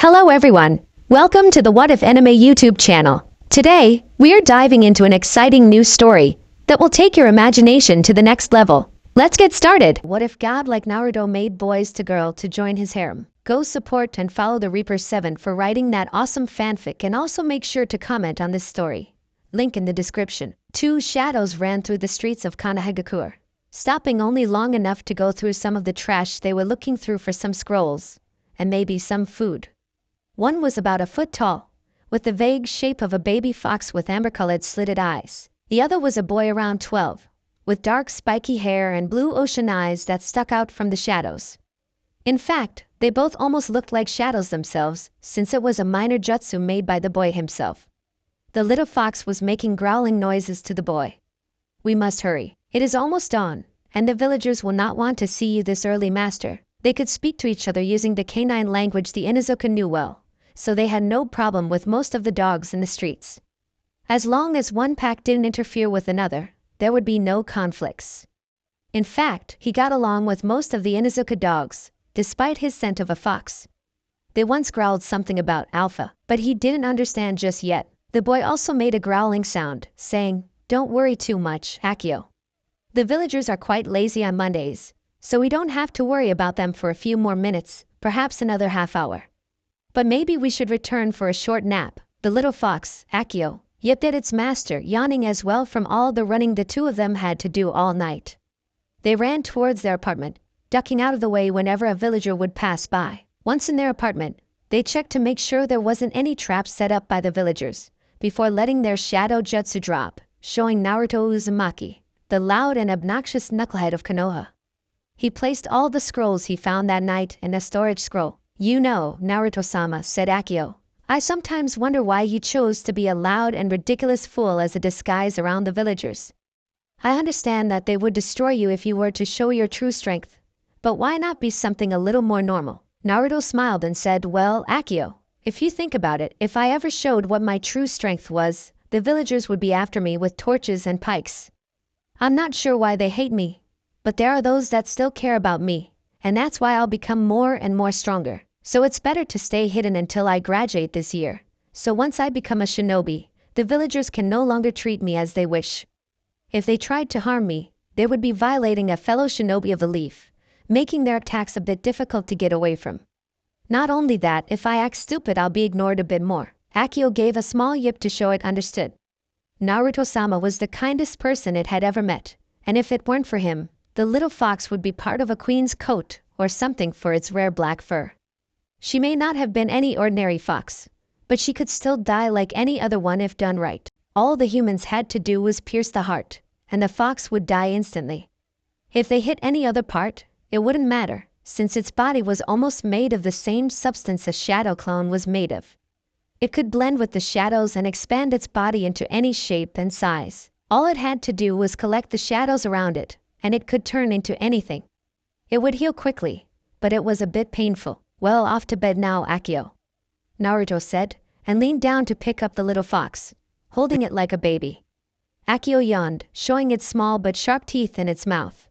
Hello everyone. Welcome to the What If Anime YouTube channel. Today, we are diving into an exciting new story that will take your imagination to the next level. Let's get started. What if God like Naruto made boys to girl to join his harem? Go support and follow the Reaper 7 for writing that awesome fanfic, and also make sure to comment on this story. Link in the description. Two shadows ran through the streets of Kanahagakure, stopping only long enough to go through some of the trash they were looking through for some scrolls and maybe some food. One was about a foot tall, with the vague shape of a baby fox with amber-colored slitted eyes. The other was a boy around 12, with dark spiky hair and blue ocean eyes that stuck out from the shadows. In fact, they both almost looked like shadows themselves, since it was a minor jutsu made by the boy himself. The little fox was making growling noises to the boy. "We must hurry. It is almost dawn, and the villagers will not want to see you this early, master." They could speak to each other using the canine language the Inuzuka knew well, so they had no problem with most of the dogs in the streets. As long as one pack didn't interfere with another, there would be no conflicts. In fact, he got along with most of the Inuzuka dogs, despite his scent of a fox. They once growled something about alpha, but he didn't understand just yet. The boy also made a growling sound, saying, "Don't worry too much, Akio. The villagers are quite lazy on Mondays, so we don't have to worry about them for a few more minutes, perhaps another half hour. But maybe we should return for a short nap." The little fox, Akio, yipped at its master, yawning as well from all the running the two of them had to do all night. They ran towards their apartment, ducking out of the way whenever a villager would pass by. Once in their apartment, they checked to make sure there wasn't any traps set up by the villagers, before letting their shadow jutsu drop, showing Naruto Uzumaki, the loud and obnoxious knucklehead of Konoha. He placed all the scrolls he found that night in a storage scroll. "You know, Naruto-sama," said Akio, "I sometimes wonder why you chose to be a loud and ridiculous fool as a disguise around the villagers. I understand that they would destroy you if you were to show your true strength, but why not be something a little more normal?" Naruto smiled and said, "Well, Akio, if you think about it, if I ever showed what my true strength was, the villagers would be after me with torches and pikes. I'm not sure why they hate me, but there are those that still care about me, and that's why I'll become more and more stronger. So it's better to stay hidden until I graduate this year. So once I become a shinobi, the villagers can no longer treat me as they wish. If they tried to harm me, they would be violating a fellow shinobi of the leaf, making their attacks a bit difficult to get away from. Not only that, if I act stupid, I'll be ignored a bit more." Akio gave a small yip to show it understood. Naruto-sama was the kindest person it had ever met, and if it weren't for him, the little fox would be part of a queen's coat or something for its rare black fur. She may not have been any ordinary fox, but she could still die like any other one if done right. All the humans had to do was pierce the heart, and the fox would die instantly. If they hit any other part, it wouldn't matter, since its body was almost made of the same substance a shadow clone was made of. It could blend with the shadows and expand its body into any shape and size. All it had to do was collect the shadows around it, and it could turn into anything. It would heal quickly, but it was a bit painful. "Well, off to bed now, Akio," Naruto said, and leaned down to pick up the little fox, holding it like a baby. Akio yawned, showing its small but sharp teeth in its mouth.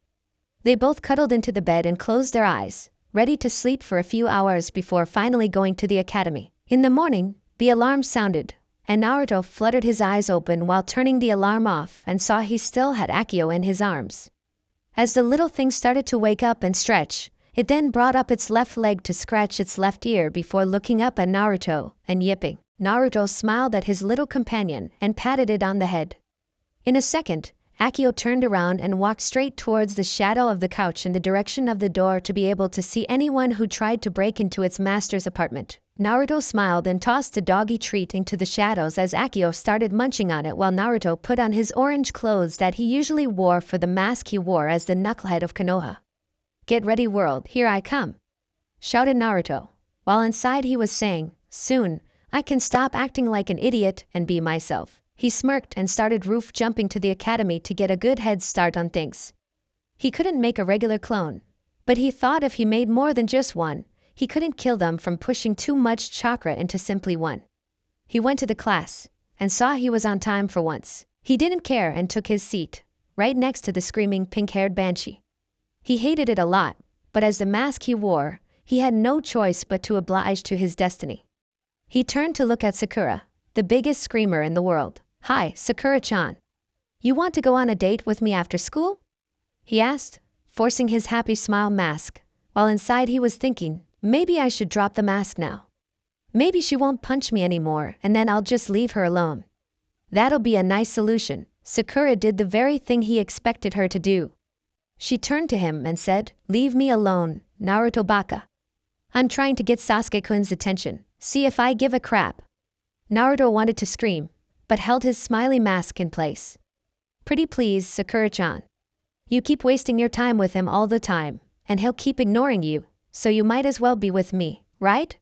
They both cuddled into the bed and closed their eyes, ready to sleep for a few hours before finally going to the academy. In the morning, the alarm sounded, and Naruto fluttered his eyes open while turning the alarm off and saw he still had Akio in his arms. As the little thing started to wake up and stretch, it then brought up its left leg to scratch its left ear before looking up at Naruto and yipping. Naruto smiled at his little companion and patted it on the head. In a second, Akio turned around and walked straight towards the shadow of the couch in the direction of the door to be able to see anyone who tried to break into its master's apartment. Naruto smiled and tossed a doggy treat into the shadows as Akio started munching on it while Naruto put on his orange clothes that he usually wore for the mask he wore as the knucklehead of Konoha. "Get ready, world, here I come," shouted Naruto, while inside he was saying, "Soon, I can stop acting like an idiot and be myself." He smirked and started roof jumping to the academy to get a good head start on things. He couldn't make a regular clone, but he thought if he made more than just one, he couldn't kill them from pushing too much chakra into simply one. He went to the class, and saw he was on time for once. He didn't care and took his seat, right next to the screaming pink-haired banshee. He hated it a lot, but as the mask he wore, He had no choice but to oblige to his destiny. He turned to look at Sakura, the biggest screamer in the world. "Hi, Sakura-chan. You want to go on a date with me after school?" he asked, forcing his happy smile mask, while inside he was thinking, maybe I should drop the mask now. Maybe she won't punch me anymore and then I'll just leave her alone. That'll be a nice solution. Sakura did the very thing he expected her to do. She turned to him and said, "Leave me alone, Naruto baka. I'm trying to get Sasuke-kun's attention. See if I give a crap." Naruto wanted to scream, but held his smiley mask in place. "Pretty please, Sakura-chan. You keep wasting your time with him all the time, and he'll keep ignoring you, so you might as well be with me, right?"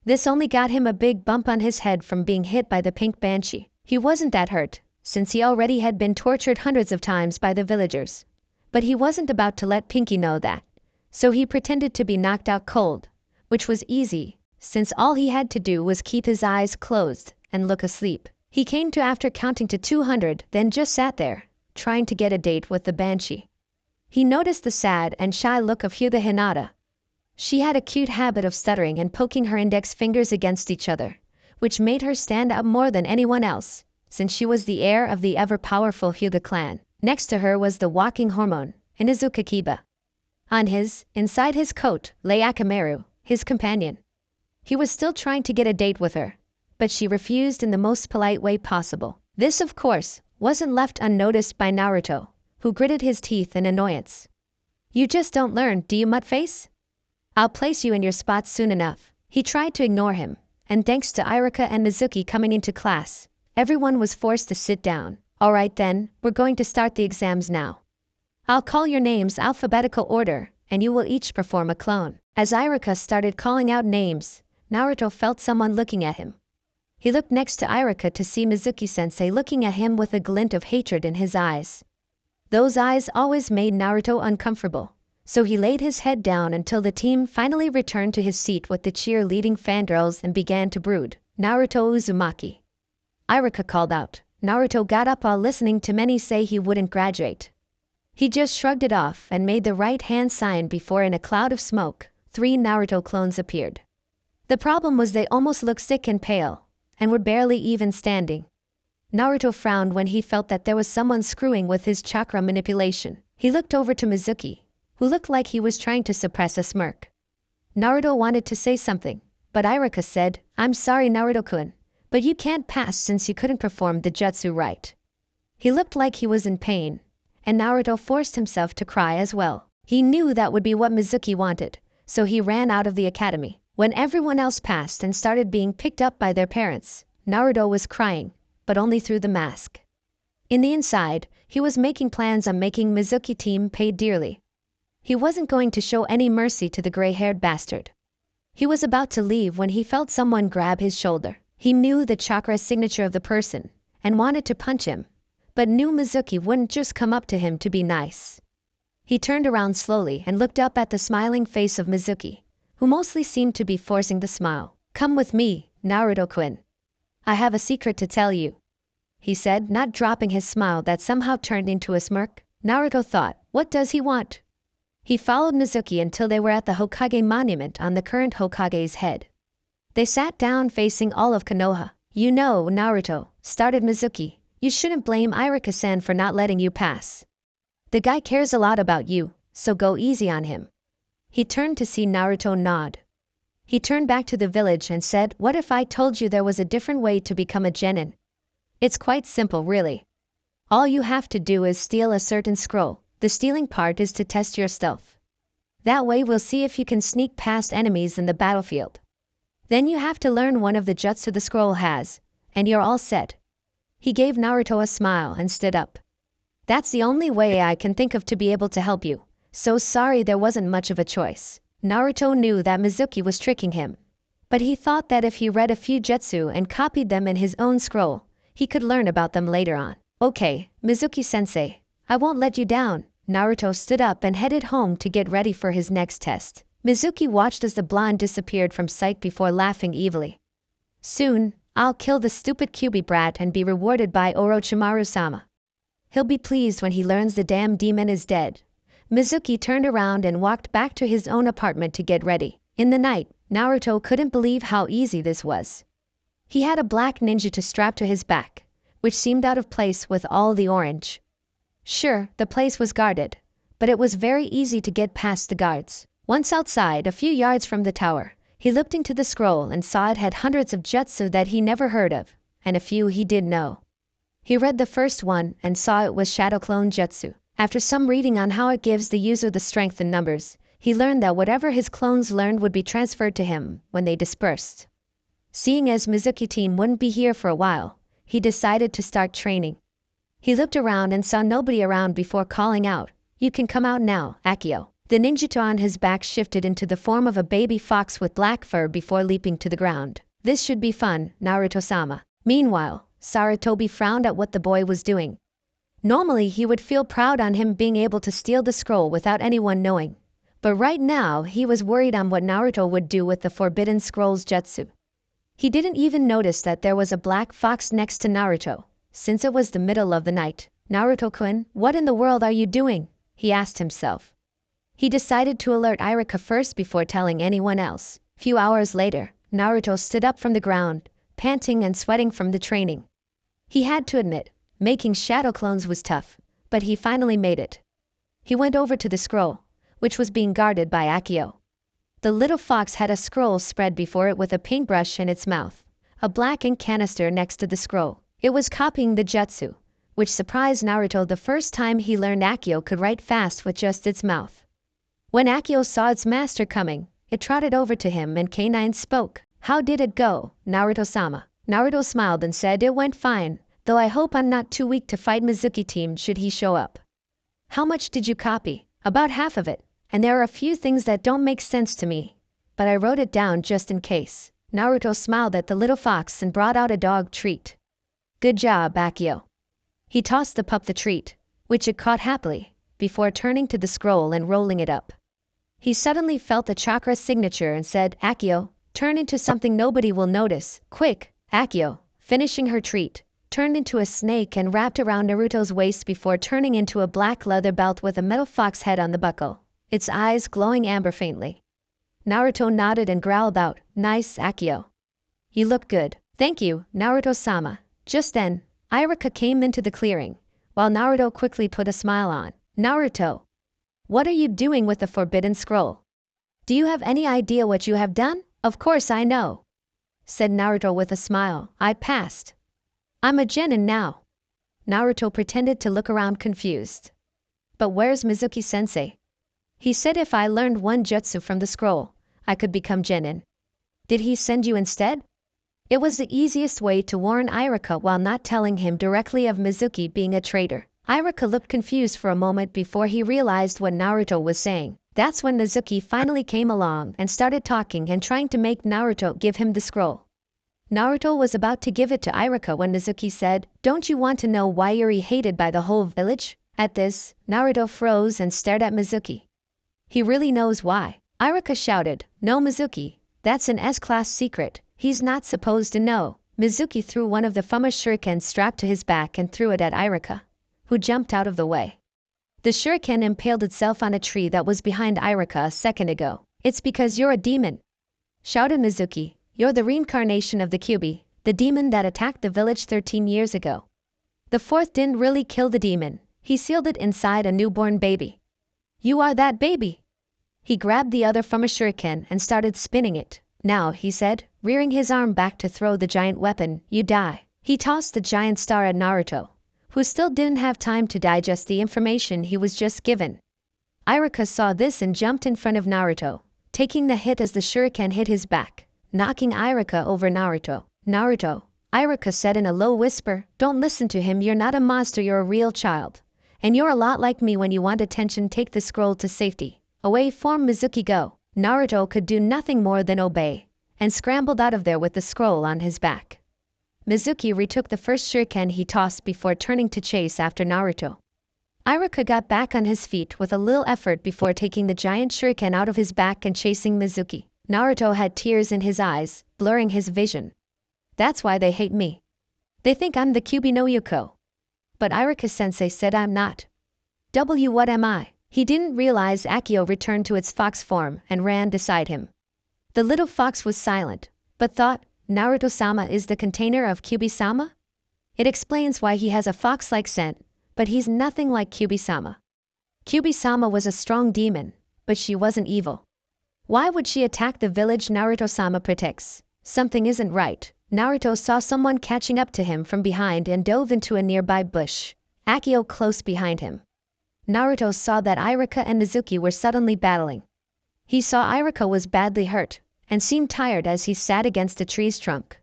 This only got him a big bump on his head from being hit by the pink banshee. He wasn't that hurt, since he already had been tortured hundreds of times by the villagers. But he wasn't about to let Pinky know that, so he pretended to be knocked out cold, which was easy, since all he had to do was keep his eyes closed and look asleep. He came to after counting to 200, then just sat there, trying to get a date with the banshee. He noticed the sad and shy look of Hyuga Hinata. She had a cute habit of stuttering and poking her index fingers against each other, which made her stand out more than anyone else, since she was the heir of the ever-powerful Hyuga clan. Next to her was the walking hormone, Inuzuka Kiba. Inside his coat, lay Akamaru, his companion. He was still trying to get a date with her, but she refused in the most polite way possible. This, of course, wasn't left unnoticed by Naruto, who gritted his teeth in annoyance. "You just don't learn, do you, Mudface? I'll place you in your spot soon enough." He tried to ignore him, and thanks to Iruka and Mizuki coming into class, everyone was forced to sit down. "Alright then, we're going to start the exams now. I'll call your names alphabetical order, and you will each perform a clone." As Iruka started calling out names, Naruto felt someone looking at him. He looked next to Iruka to see Mizuki-sensei looking at him with a glint of hatred in his eyes. Those eyes always made Naruto uncomfortable, so he laid his head down until the team finally returned to his seat with the cheer-leading fangirls and began to brood. "Naruto Uzumaki," Iruka called out. Naruto got up while listening to many say he wouldn't graduate. He just shrugged it off and made the right-hand sign before in a cloud of smoke, 3 Naruto clones appeared. The problem was they almost looked sick and pale, and were barely even standing. Naruto frowned when he felt that there was someone screwing with his chakra manipulation. He looked over to Mizuki, who looked like he was trying to suppress a smirk. Naruto wanted to say something, but Iruka said, "I'm sorry, Naruto-kun, but you can't pass since you couldn't perform the jutsu right." He looked like he was in pain, and Naruto forced himself to cry as well. He knew that would be what Mizuki wanted, so he ran out of the academy. When everyone else passed and started being picked up by their parents, Naruto was crying, but only through the mask. In the inside, he was making plans on making Mizuki team pay dearly. He wasn't going to show any mercy to the gray-haired bastard. He was about to leave when he felt someone grab his shoulder. He knew the chakra signature of the person, and wanted to punch him, but knew Mizuki wouldn't just come up to him to be nice. He turned around slowly and looked up at the smiling face of Mizuki, who mostly seemed to be forcing the smile. "Come with me, Naruto-kun. I have a secret to tell you," he said, not dropping his smile that somehow turned into a smirk. Naruto thought, what does he want? He followed Mizuki until they were at the Hokage monument on the current Hokage's head. They sat down facing all of Konoha. "You know, Naruto," started Mizuki, "you shouldn't blame Iruka-san for not letting you pass. The guy cares a lot about you, so go easy on him." He turned to see Naruto nod. He turned back to the village and said, "What if I told you there was a different way to become a genin? It's quite simple, really. All you have to do is steal a certain scroll. The stealing part is to test your stealth. That way we'll see if you can sneak past enemies in the battlefield. Then you have to learn one of the jutsu the scroll has, and you're all set." He gave Naruto a smile and stood up. "That's the only way I can think of to be able to help you, so sorry there wasn't much of a choice." Naruto knew that Mizuki was tricking him, but he thought that if he read a few jutsu and copied them in his own scroll, he could learn about them later on. "Okay, Mizuki-sensei, I won't let you down." Naruto stood up and headed home to get ready for his next test. Mizuki watched as the blonde disappeared from sight before laughing evilly. "Soon, I'll kill the stupid Kyuubi brat and be rewarded by Orochimaru-sama. He'll be pleased when he learns the damn demon is dead." Mizuki turned around and walked back to his own apartment to get ready. In the night, Naruto couldn't believe how easy this was. He had a black ninja to strap to his back, which seemed out of place with all the orange. Sure, the place was guarded, but it was very easy to get past the guards. Once outside, a few yards from the tower, he looked into the scroll and saw it had hundreds of jutsu that he never heard of, and a few he did know. He read the first one and saw it was Shadow Clone Jutsu. After some reading on how it gives the user the strength in numbers, he learned that whatever his clones learned would be transferred to him when they dispersed. Seeing as Mizuki team wouldn't be here for a while, he decided to start training. He looked around and saw nobody around before calling out, "You can come out now, Akio." The ninjutsu on his back shifted into the form of a baby fox with black fur before leaping to the ground. This should be fun, Naruto-sama. Meanwhile, Sarutobi frowned at what the boy was doing. Normally he would feel proud on him being able to steal the scroll without anyone knowing. But right now he was worried on what Naruto would do with the Forbidden Scrolls jutsu. He didn't even notice that there was a black fox next to Naruto, since it was the middle of the night. "Naruto-kun, what in the world are you doing?" he asked himself. He decided to alert Iruka first before telling anyone else. Few hours later, Naruto stood up from the ground, panting and sweating from the training. He had to admit, making shadow clones was tough, but he finally made it. He went over to the scroll, which was being guarded by Akio. The little fox had a scroll spread before it with a paintbrush in its mouth, a black ink canister next to the scroll. It was copying the jutsu, which surprised Naruto the first time he learned Akio could write fast with just its mouth. When Akio saw its master coming, it trotted over to him and K9 spoke. "How did it go, Naruto-sama?" Naruto smiled and said, "It went fine, though I hope I'm not too weak to fight Mizuki team should he show up." "How much did you copy?" "About half of it, and there are a few things that don't make sense to me, but I wrote it down just in case." Naruto smiled at the little fox and brought out a dog treat. "Good job, Akio." He tossed the pup the treat, which it caught happily, before turning to the scroll and rolling it up. He suddenly felt the chakra signature and said, "Akio, turn into something nobody will notice, quick." Akio, finishing her treat, turned into a snake and wrapped around Naruto's waist before turning into a black leather belt with a metal fox head on the buckle, its eyes glowing amber faintly. Naruto nodded and growled out, "Nice, Akio. You look good." "Thank you, Naruto-sama." Just then, Iruka came into the clearing, while Naruto quickly put a smile on. "Naruto, what are you doing with the Forbidden Scroll? Do you have any idea what you have done?" "Of course I know," said Naruto with a smile. "I passed. I'm a genin now." Naruto pretended to look around confused. "But where's Mizuki-sensei? He said if I learned one jutsu from the scroll, I could become genin. Did he send you instead?" It was the easiest way to warn Iruka while not telling him directly of Mizuki being a traitor. Iruka looked confused for a moment before he realized what Naruto was saying. That's when Mizuki finally came along and started talking and trying to make Naruto give him the scroll. Naruto was about to give it to Iruka when Mizuki said, "Don't you want to know why you're hated by the whole village?" At this, Naruto froze and stared at Mizuki. He really knows why. Iruka shouted, "No, Mizuki, that's an S-class secret. He's not supposed to know." Mizuki threw one of the Fuma shurikens strapped to his back and threw it at Iruka, who jumped out of the way. The shuriken impaled itself on a tree that was behind Iruka a second ago. "It's because you're a demon," shouted Mizuki. "You're the reincarnation of the Kyuubi, the demon that attacked the village 13 years ago. The fourth didn't really kill the demon, he sealed it inside a newborn baby. You are that baby." He grabbed the other Fuma shuriken and started spinning it. "Now," he said, rearing his arm back to throw the giant weapon, "you die." He tossed the giant star at Naruto, who still didn't have time to digest the information he was just given. Iruka saw this and jumped in front of Naruto, taking the hit as the shuriken hit his back, knocking Iruka over Naruto. "Naruto," Iruka said in a low whisper, "don't listen to him, you're not a monster, you're a real child. And you're a lot like me. When you want attention, take the scroll to safety. Away from Mizuki, go." Naruto could do nothing more than obey, and scrambled out of there with the scroll on his back. Mizuki retook the first shuriken he tossed before turning to chase after Naruto. Iruka got back on his feet with a little effort before taking the giant shuriken out of his back and chasing Mizuki. Naruto had tears in his eyes, blurring his vision. "That's why they hate me. They think I'm the Kyuubi no Yuko. But Iruka-sensei said I'm not. What am I?" He didn't realize Akio returned to its fox form and ran beside him. The little fox was silent, but thought, Naruto-sama is the container of Kyubi-sama? It explains why he has a fox-like scent, but he's nothing like Kyubi-sama. Kyubi-sama was a strong demon, but she wasn't evil. Why would she attack the village Naruto-sama protects? Something isn't right. Naruto saw someone catching up to him from behind and dove into a nearby bush. Akio close behind him. Naruto saw that Iruka and Mizuki were suddenly battling. He saw Iruka was badly hurt, and seemed tired as he sat against a tree's trunk.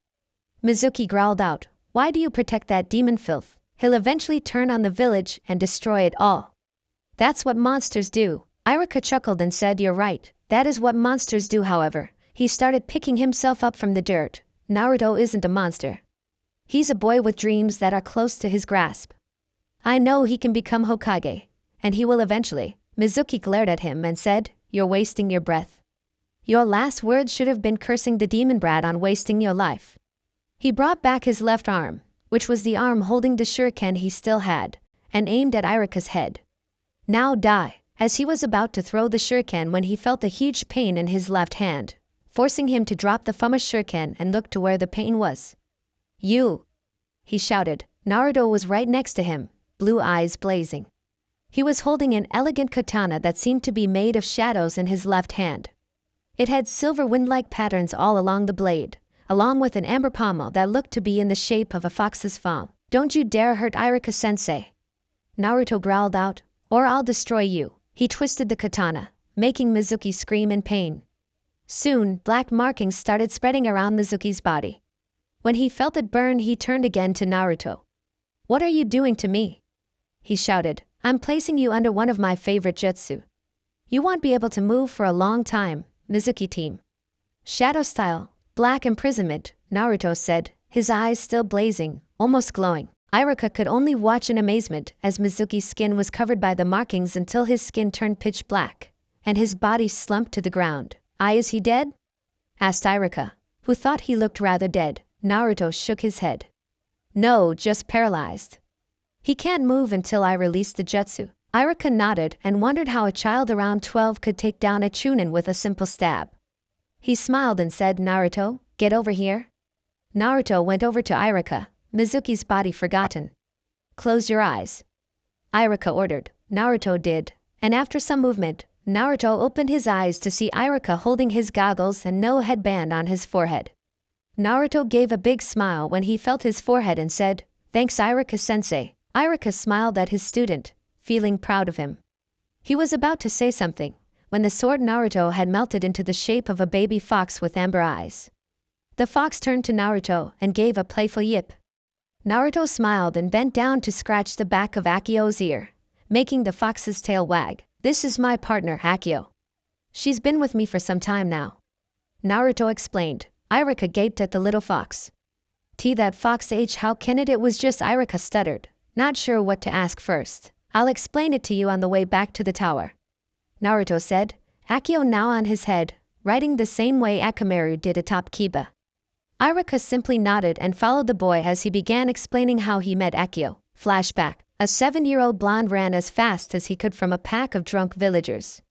Mizuki growled out, "Why do you protect that demon filth? He'll eventually turn on the village and destroy it all." "That's what monsters do." Iruka chuckled and said, "You're right. That is what monsters do." However, he started picking himself up from the dirt. Naruto isn't a monster. He's a boy with dreams that are close to his grasp. I know he can become Hokage, and he will eventually. Mizuki glared at him and said, "You're wasting your breath. Your last words should have been cursing the demon brat on wasting your life." He brought back his left arm, which was the arm holding the shuriken he still had, and aimed at Iruka's head. "Now die." As he was about to throw the shuriken when he felt a huge pain in his left hand, forcing him to drop the Fuma shuriken and look to where the pain was. "You!" he shouted. Naruto was right next to him, blue eyes blazing. He was holding an elegant katana that seemed to be made of shadows in his left hand. It had silver wind-like patterns all along the blade, along with an amber pommel that looked to be in the shape of a fox's thumb. "Don't you dare hurt Iruka-sensei!" Naruto growled out, "or I'll destroy you." He twisted the katana, making Mizuki scream in pain. Soon, black markings started spreading around Mizuki's body. When he felt it burn, he turned again to Naruto. "What are you doing to me?" he shouted. "I'm placing you under one of my favorite jutsu. You won't be able to move for a long time, Mizuki team." "Shadow style, black imprisonment," Naruto said, his eyes still blazing, almost glowing. Iruka could only watch in amazement as Mizuki's skin was covered by the markings until his skin turned pitch black, and his body slumped to the ground. "Is he dead?" asked Iruka, who thought he looked rather dead. Naruto shook his head. "No, just paralyzed. He can't move until I release the jutsu." Iruka nodded and wondered how a child around 12 could take down a chunin with a simple stab. He smiled and said, "Naruto, get over here." Naruto went over to Iruka, Mizuki's body forgotten. "Close your eyes," Iruka ordered. Naruto did, and after some movement, Naruto opened his eyes to see Iruka holding his goggles and no headband on his forehead. Naruto gave a big smile when he felt his forehead and said, "Thanks Iruka-sensei." Iruka smiled at his student, feeling proud of him. He was about to say something, when the sword Naruto had melted into the shape of a baby fox with amber eyes. The fox turned to Naruto and gave a playful yip. Naruto smiled and bent down to scratch the back of Akio's ear, making the fox's tail wag. "This is my partner, Akio. She's been with me for some time now," Naruto explained. Iruka gaped at the little fox. That fox age, how can it? It was just Iruka stuttered, not sure what to ask first. "I'll explain it to you on the way back to the tower," Naruto said, Akio now on his head, riding the same way Akamaru did atop Kiba. Iruka simply nodded and followed the boy as he began explaining how he met Akio. Flashback. A 7-year-old blonde ran as fast as he could from a pack of drunk villagers.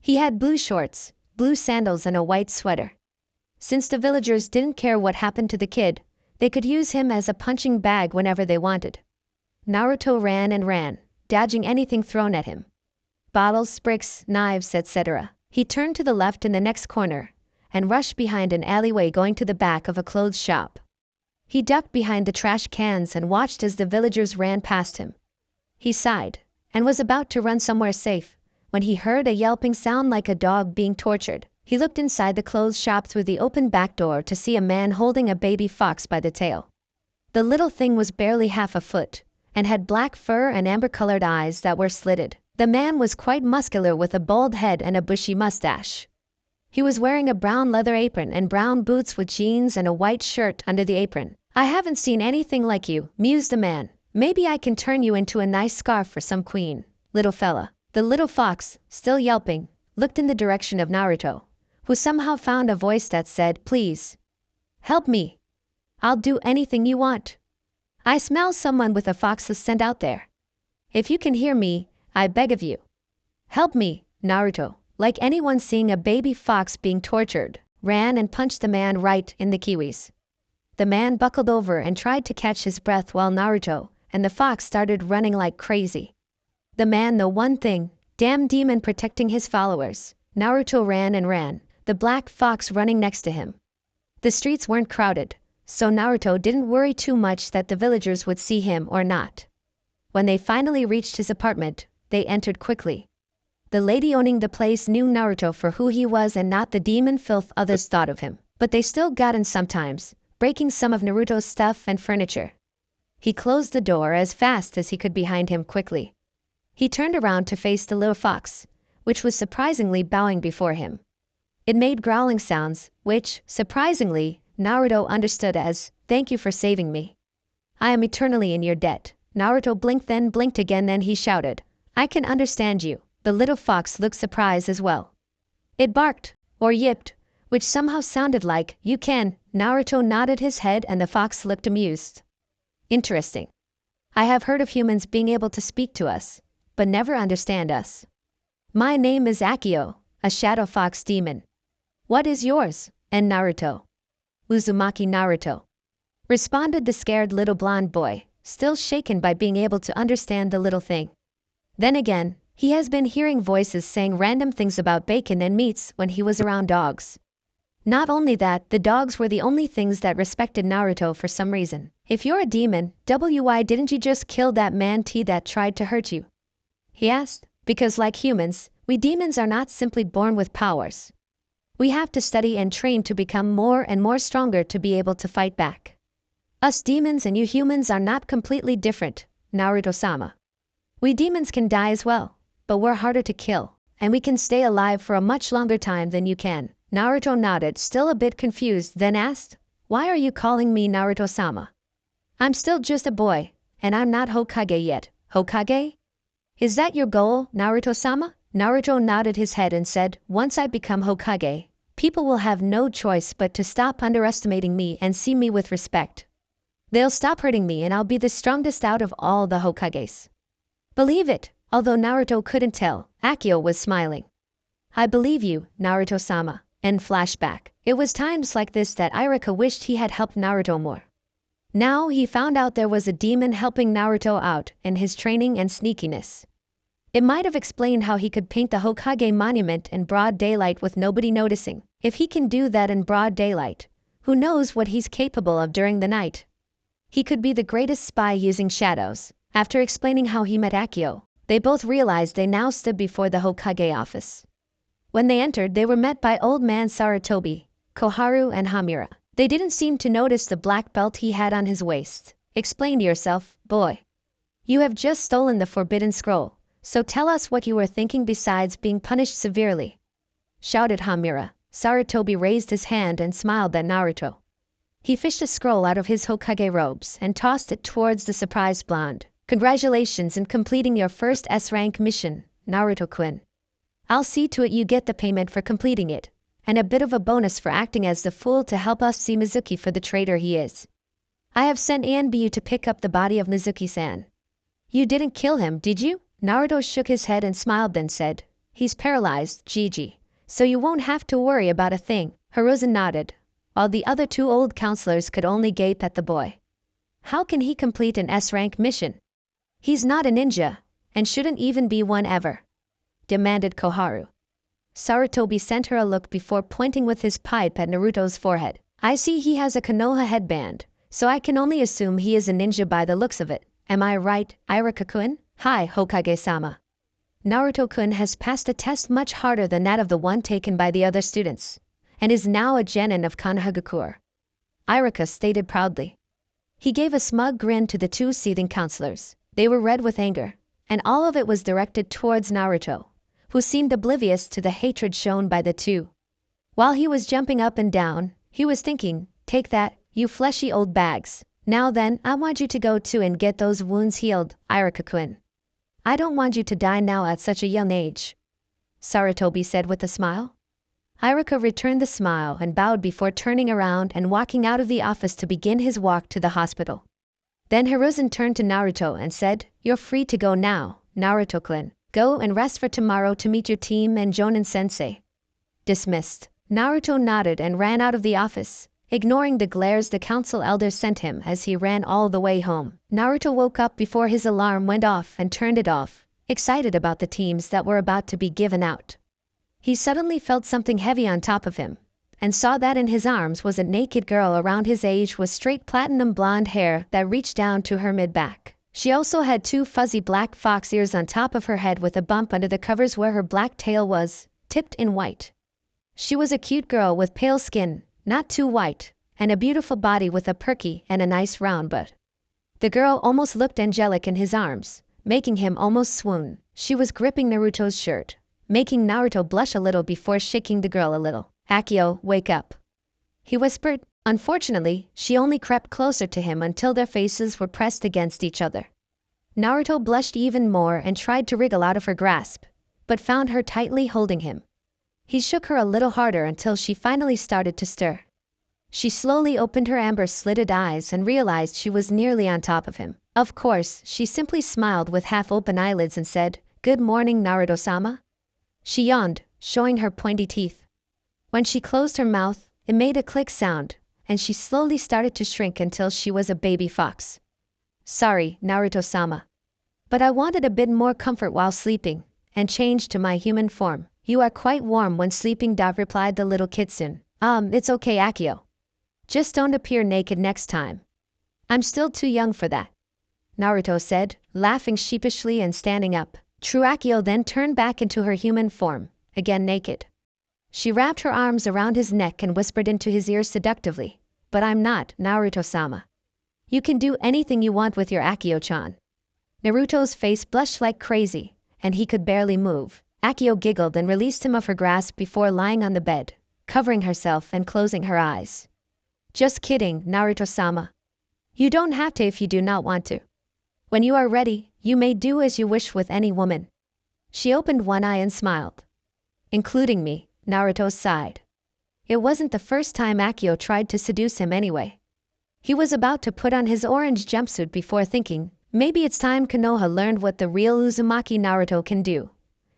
He had blue shorts, blue sandals and a white sweater. Since the villagers didn't care what happened to the kid, they could use him as a punching bag whenever they wanted. Naruto ran and ran, dodging anything thrown at him. Bottles, bricks, knives, etc. He turned to the left in the next corner, and rushed behind an alleyway going to the back of a clothes shop. He ducked behind the trash cans and watched as the villagers ran past him. He sighed, and was about to run somewhere safe, when he heard a yelping sound like a dog being tortured. He looked inside the clothes shop through the open back door to see a man holding a baby fox by the tail. The little thing was barely half a foot, and had black fur and amber-colored eyes that were slitted. The man was quite muscular with a bald head and a bushy mustache. He was wearing a brown leather apron and brown boots with jeans and a white shirt under the apron. "I haven't seen anything like you," mused the man. "Maybe I can turn you into a nice scarf for some queen, little fella." The little fox, still yelping, looked in the direction of Naruto, who somehow found a voice that said, "Please, help me. I'll do anything you want. I smell someone with a fox's scent out there. If you can hear me, I beg of you, help me." Naruto, like anyone seeing a baby fox being tortured, ran and punched the man right in the kiwis. The man buckled over and tried to catch his breath while Naruto and the fox started running like crazy. The man the one thing, damn demon protecting his followers. Naruto ran and ran, the black fox running next to him. The streets weren't crowded, so Naruto didn't worry too much that the villagers would see him or not. When they finally reached his apartment, they entered quickly. The lady owning the place knew Naruto for who he was and not the demon filth others thought of him, but they still got in sometimes, breaking some of Naruto's stuff and furniture. He closed the door as fast as he could behind him quickly. He turned around to face the little fox, which was surprisingly bowing before him. It made growling sounds, which, surprisingly, Naruto understood as, "Thank you for saving me. I am eternally in your debt." Naruto blinked then blinked again, then he shouted, "I can understand you." The little fox looked surprised as well. It barked, or yipped, which somehow sounded like, "You can." Naruto nodded his head and the fox looked amused. "Interesting. I have heard of humans being able to speak to us, but never understand us. My name is Akio, a shadow fox demon. What is yours?" And Naruto. "Uzumaki Naruto," responded the scared little blonde boy, still shaken by being able to understand the little thing. Then again, he has been hearing voices saying random things about bacon and meats when he was around dogs. Not only that, the dogs were the only things that respected Naruto for some reason. "If you're a demon, why didn't you just kill that man T that tried to hurt you?" he asked. "Because like humans, we demons are not simply born with powers. We have to study and train to become more and more stronger to be able to fight back. Us demons and you humans are not completely different, Naruto-sama. We demons can die as well, but we're harder to kill, and we can stay alive for a much longer time than you can." Naruto nodded, still a bit confused, then asked, "Why are you calling me Naruto-sama? I'm still just a boy, and I'm not Hokage yet." "Hokage? Is that your goal, Naruto-sama?" Naruto nodded his head and said, "Once I become Hokage, people will have no choice but to stop underestimating me and see me with respect. They'll stop hurting me and I'll be the strongest out of all the Hokages." "Believe it." Although Naruto couldn't tell, Akio was smiling. "I believe you, Naruto-sama." And flashback. It was times like this that Iruka wished he had helped Naruto more. Now he found out there was a demon helping Naruto out in his training and sneakiness. It might have explained how he could paint the Hokage monument in broad daylight with nobody noticing. If he can do that in broad daylight, who knows what he's capable of during the night? He could be the greatest spy using shadows. After explaining how he met Akio, they both realized they now stood before the Hokage office. When they entered, they were met by old man Sarutobi, Koharu and Hamura. They didn't seem to notice the black belt he had on his waist. "Explain yourself, boy. You have just stolen the forbidden scroll, so tell us what you were thinking besides being punished severely," shouted Hamura. Sarutobi raised his hand and smiled at Naruto. He fished a scroll out of his Hokage robes and tossed it towards the surprised blonde. "Congratulations in completing your first S-rank mission, Naruto-kun. I'll see to it you get the payment for completing it, and a bit of a bonus for acting as the fool to help us see Mizuki for the traitor he is. I have sent Anbu to pick up the body of Mizuki-san." "You didn't kill him, did you?" Naruto shook his head and smiled, then said, "He's paralyzed, Gigi, so you won't have to worry about a thing." Hiruzen nodded, while the other two old counselors could only gape at the boy. How can he complete an S-rank mission? He's not a ninja, and shouldn't even be one ever, demanded Koharu. Sarutobi sent her a look before pointing with his pipe at Naruto's forehead. "I see he has a Konoha headband, so I can only assume he is a ninja by the looks of it. Am I right, Iruka-kun?" "Hi, Hokage-sama. Naruto-kun has passed a test much harder than that of the one taken by the other students, and is now a genin of Konohagakure," Iruka stated proudly. He gave a smug grin to the two seething counselors. They were red with anger, and all of it was directed towards Naruto, who seemed oblivious to the hatred shown by the two. While he was jumping up and down, he was thinking, "Take that, you fleshy old bags. Now then, I want you to go too and get those wounds healed, Iruka-kun. I don't want you to die now at such a young age," Sarutobi said with a smile. Iruka returned the smile and bowed before turning around and walking out of the office to begin his walk to the hospital. Then Hiruzen turned to Naruto and said, "You're free to go now, Naruto-kun. Go and rest for tomorrow to meet your team and Jonin-sensei." "Dismissed." Naruto nodded and ran out of the office, ignoring the glares the council elders sent him as he ran all the way home. Naruto woke up before his alarm went off and turned it off, excited about the teams that were about to be given out. He suddenly felt something heavy on top of him, and saw that in his arms was a naked girl around his age with straight platinum blonde hair that reached down to her mid-back. She also had two fuzzy black fox ears on top of her head with a bump under the covers where her black tail was, tipped in white. She was a cute girl with pale skin, not too white, and a beautiful body with a perky and a nice round butt. The girl almost looked angelic in his arms, making him almost swoon. She was gripping Naruto's shirt, making Naruto blush a little before shaking the girl a little. "Akio, wake up," he whispered. Unfortunately, she only crept closer to him until their faces were pressed against each other. Naruto blushed even more and tried to wriggle out of her grasp, but found her tightly holding him. He shook her a little harder until she finally started to stir. She slowly opened her amber-slitted eyes and realized she was nearly on top of him. Of course, she simply smiled with half-open eyelids and said, "Good morning, Naruto-sama." She yawned, showing her pointy teeth. When she closed her mouth, it made a click sound, and she slowly started to shrink until she was a baby fox. "Sorry, Naruto-sama. But I wanted a bit more comfort while sleeping, and changed to my human form." "You are quite warm when sleeping," replied the little kitsune. It's okay, Akio. Just don't appear naked next time." "I'm still too young for that," Naruto said, laughing sheepishly and standing up. True. Akio then turned back into her human form, again naked. She wrapped her arms around his neck and whispered into his ear seductively, "But I'm not, Naruto-sama. You can do anything you want with your Akio-chan." Naruto's face blushed like crazy, and he could barely move. Akio giggled and released him of her grasp before lying on the bed, covering herself and closing her eyes. "Just kidding, Naruto-sama. You don't have to if you do not want to. When you are ready, you may do as you wish with any woman." She opened one eye and smiled. "Including me," Naruto sighed. It wasn't the first time Akio tried to seduce him anyway. He was about to put on his orange jumpsuit before thinking, maybe it's time Konoha learned what the real Uzumaki Naruto can do.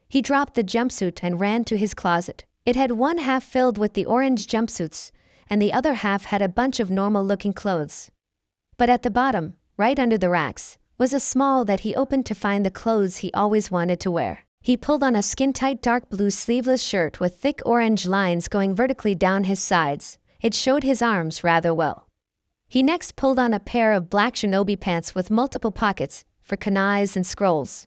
He dropped the jumpsuit and ran to his closet. It had one half filled with the orange jumpsuits, and the other half had a bunch of normal-looking clothes. But at the bottom, right under the racks, was a small that he opened to find the clothes he always wanted to wear. He pulled on a skin-tight dark blue sleeveless shirt with thick orange lines going vertically down his sides. It showed his arms rather well. He next pulled on a pair of black shinobi pants with multiple pockets for kunais and scrolls.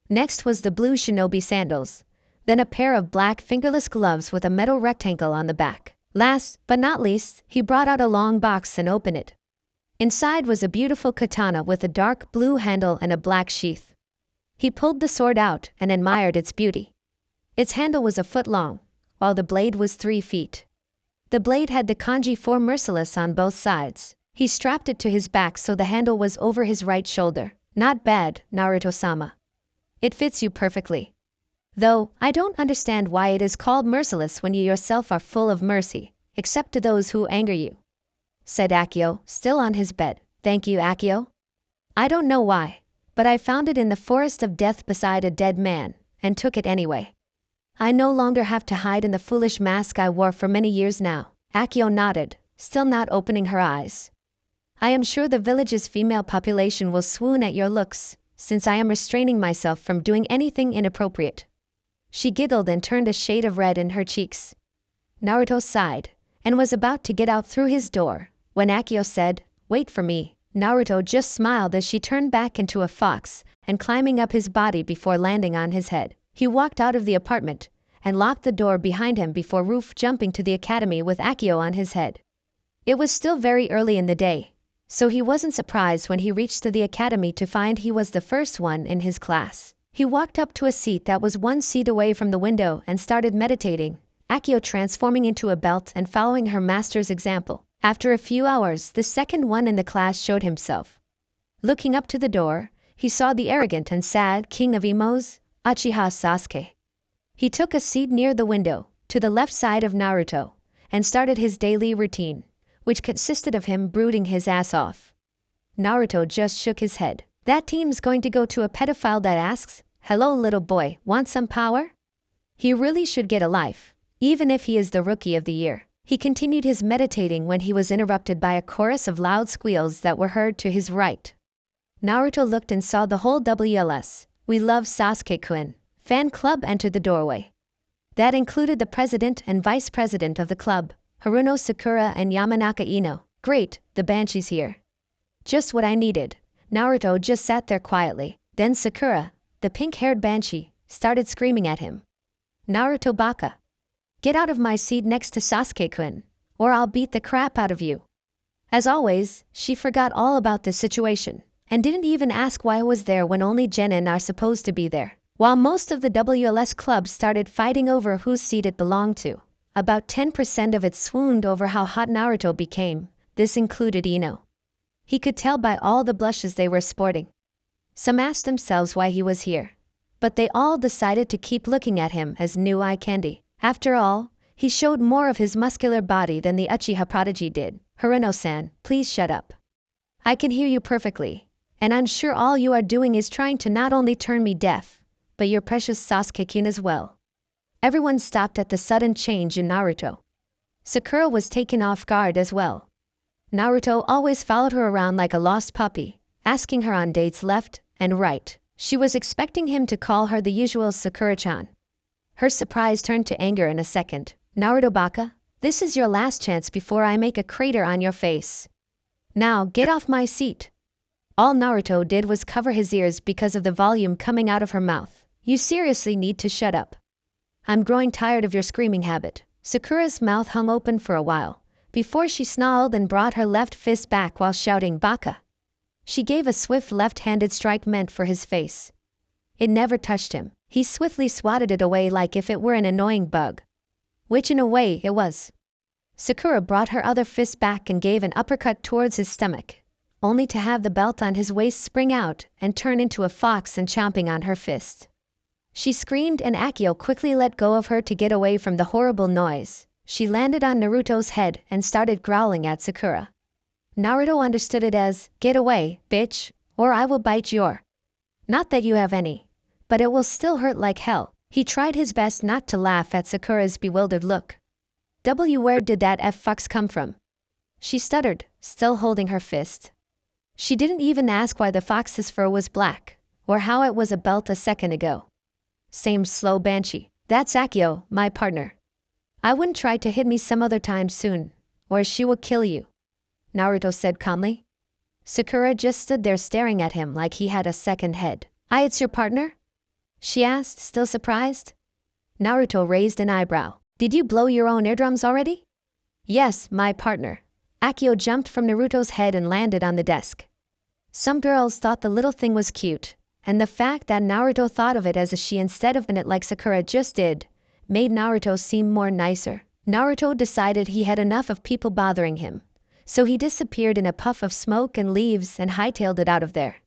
Next was the blue shinobi sandals, then a pair of black fingerless gloves with a metal rectangle on the back. Last but not least, he brought out a long box and opened it. Inside was a beautiful katana with a dark blue handle and a black sheath. He pulled the sword out and admired its beauty. Its handle was a foot long, while the blade was 3 feet. The blade had the kanji for merciless on both sides. He strapped it to his back so the handle was over his right shoulder. "Not bad, Naruto-sama. It fits you perfectly. Though, I don't understand why it is called merciless when you yourself are full of mercy, except to those who anger you," said Akio, still on his bed. "Thank you, Akio. I don't know why, but I found it in the forest of death beside a dead man, and took it anyway. I no longer have to hide in the foolish mask I wore for many years now." Akio nodded, still not opening her eyes. "I am sure the village's female population will swoon at your looks, since I am restraining myself from doing anything inappropriate." She giggled and turned a shade of red in her cheeks. Naruto sighed, and was about to get out through his door, when Akio said, "Wait for me." Naruto just smiled as she turned back into a fox and climbing up his body before landing on his head. He walked out of the apartment and locked the door behind him before jumping to the academy with Akio on his head. It was still very early in the day, so he wasn't surprised when he reached the academy to find he was the first one in his class. He walked up to a seat that was 1 seat away from the window and started meditating, Akio transforming into a belt and following her master's example. After a few hours, the second one in the class showed himself. Looking up to the door, he saw the arrogant and sad king of emos, Uchiha Sasuke. He took a seat near the window, to the left side of Naruto, and started his daily routine, which consisted of him brooding his ass off. Naruto just shook his head. That team's going to go to a pedophile that asks, "Hello little boy, want some power?" He really should get a life, even if he is the rookie of the year. He continued his meditating when he was interrupted by a chorus of loud squeals that were heard to his right. Naruto looked and saw the whole WLS, "We Love Sasuke-kun" fan club enter the doorway. That included the president and vice president of the club, Haruno Sakura and Yamanaka Ino. "Great, the Banshee's here. Just what I needed." Naruto just sat there quietly. Then Sakura, the pink-haired Banshee, started screaming at him. "Naruto Baka, get out of my seat next to Sasuke-kun, or I'll beat the crap out of you." As always, she forgot all about the situation, and didn't even ask why I was there when only genin are supposed to be there. While most of the WLS clubs started fighting over whose seat it belonged to, about 10% of it swooned over how hot Naruto became. This included Ino. He could tell by all the blushes they were sporting. Some asked themselves why he was here, but they all decided to keep looking at him as new eye candy. After all, he showed more of his muscular body than the Uchiha prodigy did. "Haruno-san, please shut up. I can hear you perfectly, and I'm sure all you are doing is trying to not only turn me deaf, but your precious Sasuke-kun as well." Everyone stopped at the sudden change in Naruto. Sakura was taken off guard as well. Naruto always followed her around like a lost puppy, asking her on dates left and right. She was expecting him to call her the usual Sakura-chan. Her surprise turned to anger in a second. "Naruto Baka, this is your last chance before I make a crater on your face. Now get off my seat." All Naruto did was cover his ears because of the volume coming out of her mouth. "You seriously need to shut up. I'm growing tired of your screaming habit." Sakura's mouth hung open for a while, before she snarled and brought her left fist back while shouting "Baka." She gave a swift left-handed strike meant for his face. It never touched him. He swiftly swatted it away like if it were an annoying bug. Which in a way it was. Sakura brought her other fist back and gave an uppercut towards his stomach, only to have the belt on his waist spring out and turn into a fox and chomping on her fist. She screamed and Akio quickly let go of her to get away from the horrible noise. She landed on Naruto's head and started growling at Sakura. Naruto understood it as, "Get away, bitch, or I will bite your." Not that you have any, but it will still hurt like hell. He tried his best not to laugh at Sakura's bewildered look. Where did that F-fucks come from?" She stuttered, still holding her fist. She didn't even ask why the fox's fur was black, or how it was a belt a second ago. Same slow Banshee. "That's Akio, my partner. I wouldn't try to hit me some other time soon, or she will kill you," Naruto said calmly. Sakura just stood there staring at him like he had a second head. It's your partner?" she asked, still surprised. Naruto raised an eyebrow. "Did you blow your own eardrums already?" "Yes, my partner." Akio jumped from Naruto's head and landed on the desk. Some girls thought the little thing was cute, and the fact that Naruto thought of it as a she instead of an it like Sakura just did, made Naruto seem more nicer. Naruto decided he had enough of people bothering him, so he disappeared in a puff of smoke and leaves and hightailed it out of there.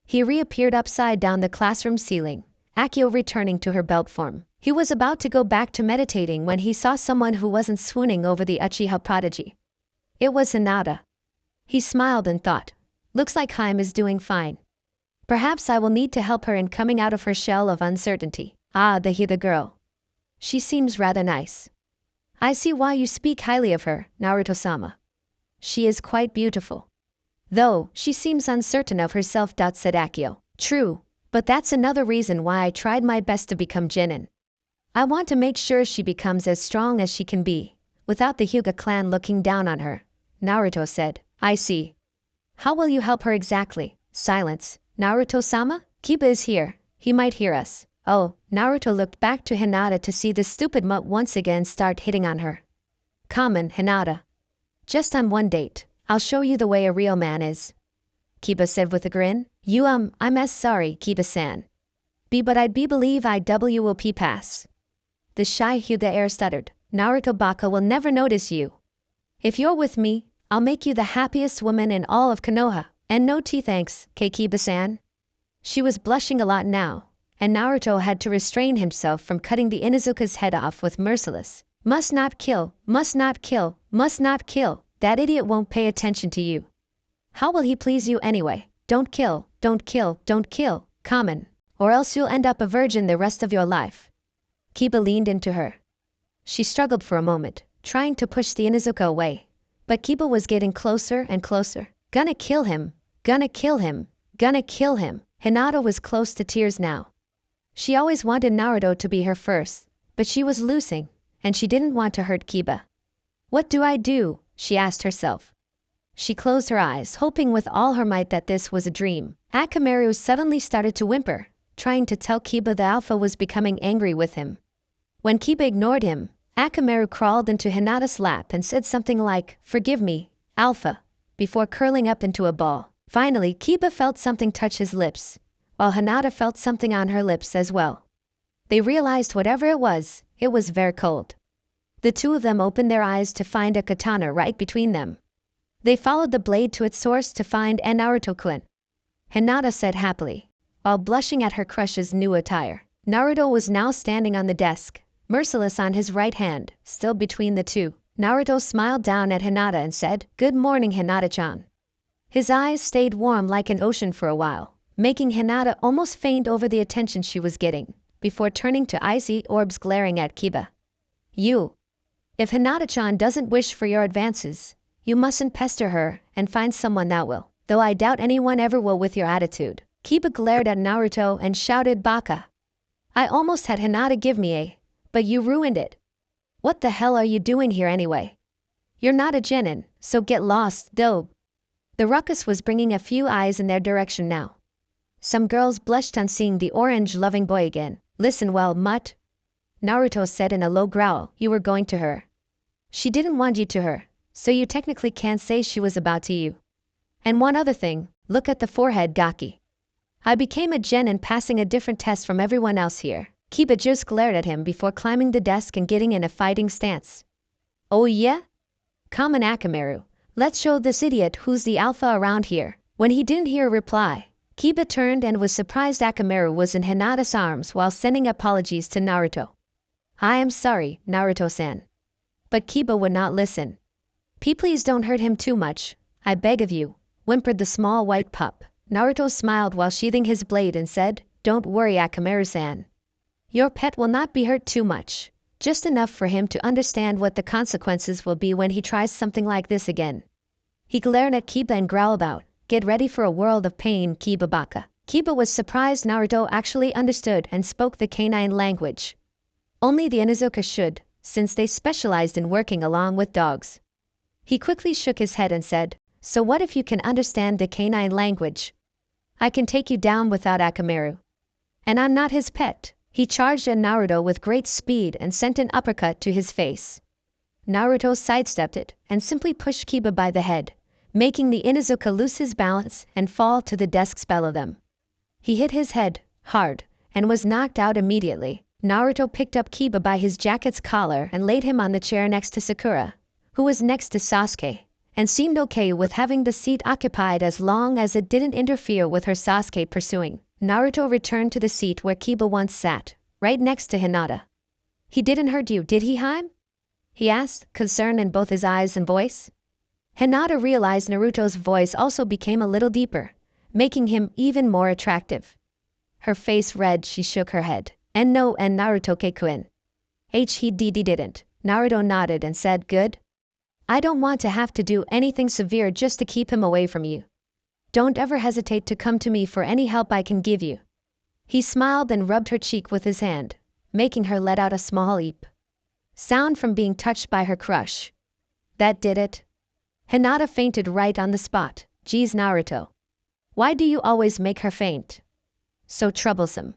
He reappeared upside down the classroom ceiling, Akio returning to her belt form. He was about to go back to meditating when he saw someone who wasn't swooning over the Uchiha prodigy. It was Hinata. He smiled and thought, "Looks like Haim is doing fine. Perhaps I will need to help her in coming out of her shell of uncertainty." The girl. She seems rather nice. "I see why you speak highly of her, Naruto-sama. She is quite beautiful. Though, she seems uncertain of herself," said Akio. "True, but that's another reason why I tried my best to become Genin. I want to make sure she becomes as strong as she can be, without the Hyuga clan looking down on her," Naruto said. "I see. How will you help her exactly?" Silence. "Naruto-sama? Kiba is here. He might hear us." Oh, Naruto looked back to Hinata to see the stupid mutt once again start hitting on her. "Common, Hinata. Just on one date. I'll show you the way a real man is," Kiba said with a grin. I'm as sorry, Kiba-san. But I'd believe will pass." The shy Hyuga heir stuttered. "Naruto Baka will never notice you. If you're with me, I'll make you the happiest woman in all of Konoha. And no tea thanks, Kiba-san." She was blushing a lot now, and Naruto had to restrain himself from cutting the Inuzuka's head off with merciless, "Must not kill, must not kill, must not kill. That idiot won't pay attention to you. How will he please you anyway? Don't kill, don't kill, don't kill, common, or else you'll end up a virgin the rest of your life." Kiba leaned into her. She struggled for a moment, trying to push the Inuzuka away. But Kiba was getting closer and closer. Gonna kill him. Gonna kill him. Gonna kill him. Hinata was close to tears now. She always wanted Naruto to be her first, but she was losing, and she didn't want to hurt Kiba. What do I do? She asked herself. She closed her eyes, hoping with all her might that this was a dream. Akamaru suddenly started to whimper, trying to tell Kiba the Alpha was becoming angry with him. When Kiba ignored him, Akamaru crawled into Hinata's lap and said something like, "Forgive me, Alpha," before curling up into a ball. Finally, Kiba felt something touch his lips, while Hinata felt something on her lips as well. They realized whatever it was very cold. The two of them opened their eyes to find a katana right between them. They followed the blade to its source to find a Naruto-kun. Hinata said happily, while blushing at her crush's new attire. Naruto was now standing on the desk, merciless on his right hand, still between the two. Naruto smiled down at Hinata and said, "Good morning, Hinata-chan." His eyes stayed warm like an ocean for a while, making Hinata almost faint over the attention she was getting, before turning to icy orbs glaring at Kiba. If Hinata-chan doesn't wish for your advances, you mustn't pester her and find someone that will, though I doubt anyone ever will with your attitude." Kiba glared at Naruto and shouted, "Baka! I almost had Hinata give me a, but you ruined it. What the hell are you doing here anyway? You're not a genin, so get lost, dope." The ruckus was bringing a few eyes in their direction now. Some girls blushed on seeing the orange-loving boy again. "Listen well, mutt," Naruto said in a low growl, "you were going to her. She didn't want you to her, so you technically can't say she was about to you. And one other thing, look at the forehead, Gaki. I became a genin passing a different test from everyone else here." Kiba just glared at him before climbing the desk and getting in a fighting stance. "Oh yeah? Come on, Akamaru. Let's show this idiot who's the alpha around here." When he didn't hear a reply, Kiba turned and was surprised Akamaru was in Hinata's arms while sending apologies to Naruto. "I am sorry, Naruto-san." But Kiba would not listen. Please don't hurt him too much, I beg of you," whimpered the small white pup. Naruto smiled while sheathing his blade and said, "Don't worry, Akamaru-san. Your pet will not be hurt too much, just enough for him to understand what the consequences will be when he tries something like this again." He glared at Kiba and growled out, "Get ready for a world of pain, Kiba Baka." Kiba was surprised Naruto actually understood and spoke the canine language. Only the Inuzuka should, since they specialized in working along with dogs. He quickly shook his head and said, "So what if you can understand the canine language? I can take you down without Akamaru. And I'm not his pet." He charged at Naruto with great speed and sent an uppercut to his face. Naruto sidestepped it and simply pushed Kiba by the head, making the Inuzuka lose his balance and fall to the desk below them. He hit his head hard and was knocked out immediately. Naruto picked up Kiba by his jacket's collar and laid him on the chair next to Sakura, who was next to Sasuke, and seemed okay with having the seat occupied as long as it didn't interfere with her Sasuke pursuing. Naruto returned to the seat where Kiba once sat, right next to Hinata. "He didn't hurt you, did he, Haim?" he asked, concern in both his eyes and voice. Hinata realized Naruto's voice also became a little deeper, making him even more attractive. Her face red, she shook her head. "And no, and Naruto-kun. He didn't." Naruto nodded and said, "Good. I don't want to have to do anything severe just to keep him away from you. Don't ever hesitate to come to me for any help I can give you." He smiled and rubbed her cheek with his hand, making her let out a small eep. Sound from being touched by her crush. That did it. Hinata fainted right on the spot. "Geez, Naruto. Why do you always make her faint? So troublesome,"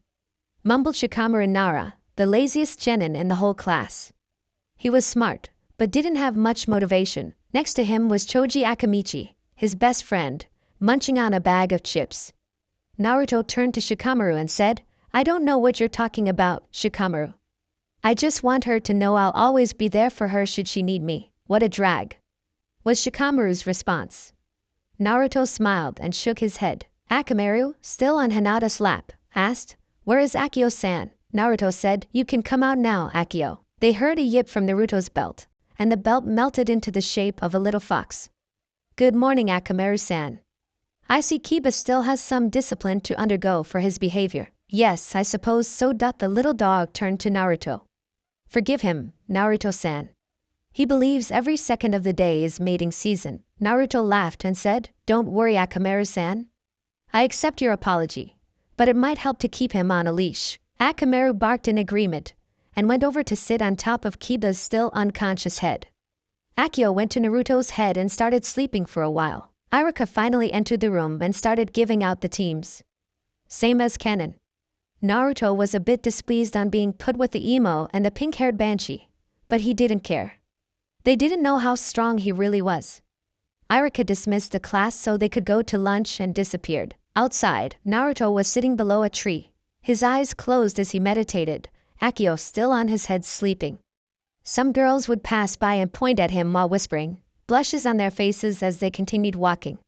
mumbled Shikamaru Nara, the laziest genin in the whole class. He was smart, but didn't have much motivation. Next to him was Choji Akamichi, his best friend, munching on a bag of chips. Naruto turned to Shikamaru and said, "I don't know what you're talking about, Shikamaru. I just want her to know I'll always be there for her should she need me." "What a drag," was Shikamaru's response. Naruto smiled and shook his head. Akamaru, still on Hinata's lap, asked, "Where is Akio-san?" Naruto said, "You can come out now, Akio." They heard a yip from Naruto's belt, and the belt melted into the shape of a little fox. "Good morning, Akamaru-san. I see Kiba still has some discipline to undergo for his behavior." "Yes, I suppose so." The little dog turned to Naruto. "Forgive him, Naruto-san. He believes every second of the day is mating season. Naruto laughed and said, "Don't worry, Akamaru-san. I accept your apology, but it might help to keep him on a leash." Akamaru barked in agreement and went over to sit on top of Kiba's still unconscious head. Akio went to Naruto's head and started sleeping for a while. Iruka finally entered the room and started giving out the teams. Same as Kennen. Naruto was a bit displeased on being put with the emo and the pink-haired banshee, but he didn't care. They didn't know how strong he really was. Iruka dismissed the class so they could go to lunch and disappeared. Outside, Naruto was sitting below a tree, his eyes closed as he meditated, Akio still on his head sleeping. Some girls would pass by and point at him while whispering, blushes on their faces as they continued walking.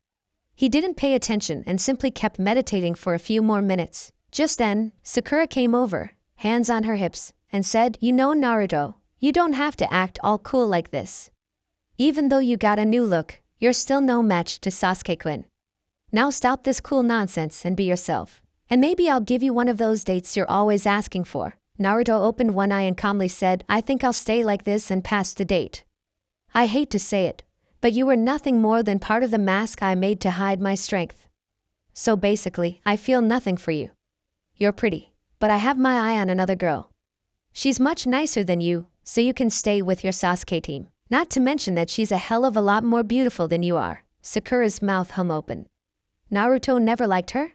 He didn't pay attention and simply kept meditating for a few more minutes. Just then, Sakura came over, hands on her hips, and said, "You know, Naruto, you don't have to act all cool like this. Even though you got a new look, you're still no match to Sasuke-kun. Now stop this cool nonsense and be yourself. And maybe I'll give you one of those dates you're always asking for." Naruto opened one eye and calmly said, "I think I'll stay like this and pass the date. I hate to say it, but you were nothing more than part of the mask I made to hide my strength. So basically, I feel nothing for you. You're pretty, but I have my eye on another girl. She's much nicer than you, so you can stay with your Sasuke team. Not to mention that she's a hell of a lot more beautiful than you are." Sakura's mouth hung open. Naruto never liked her?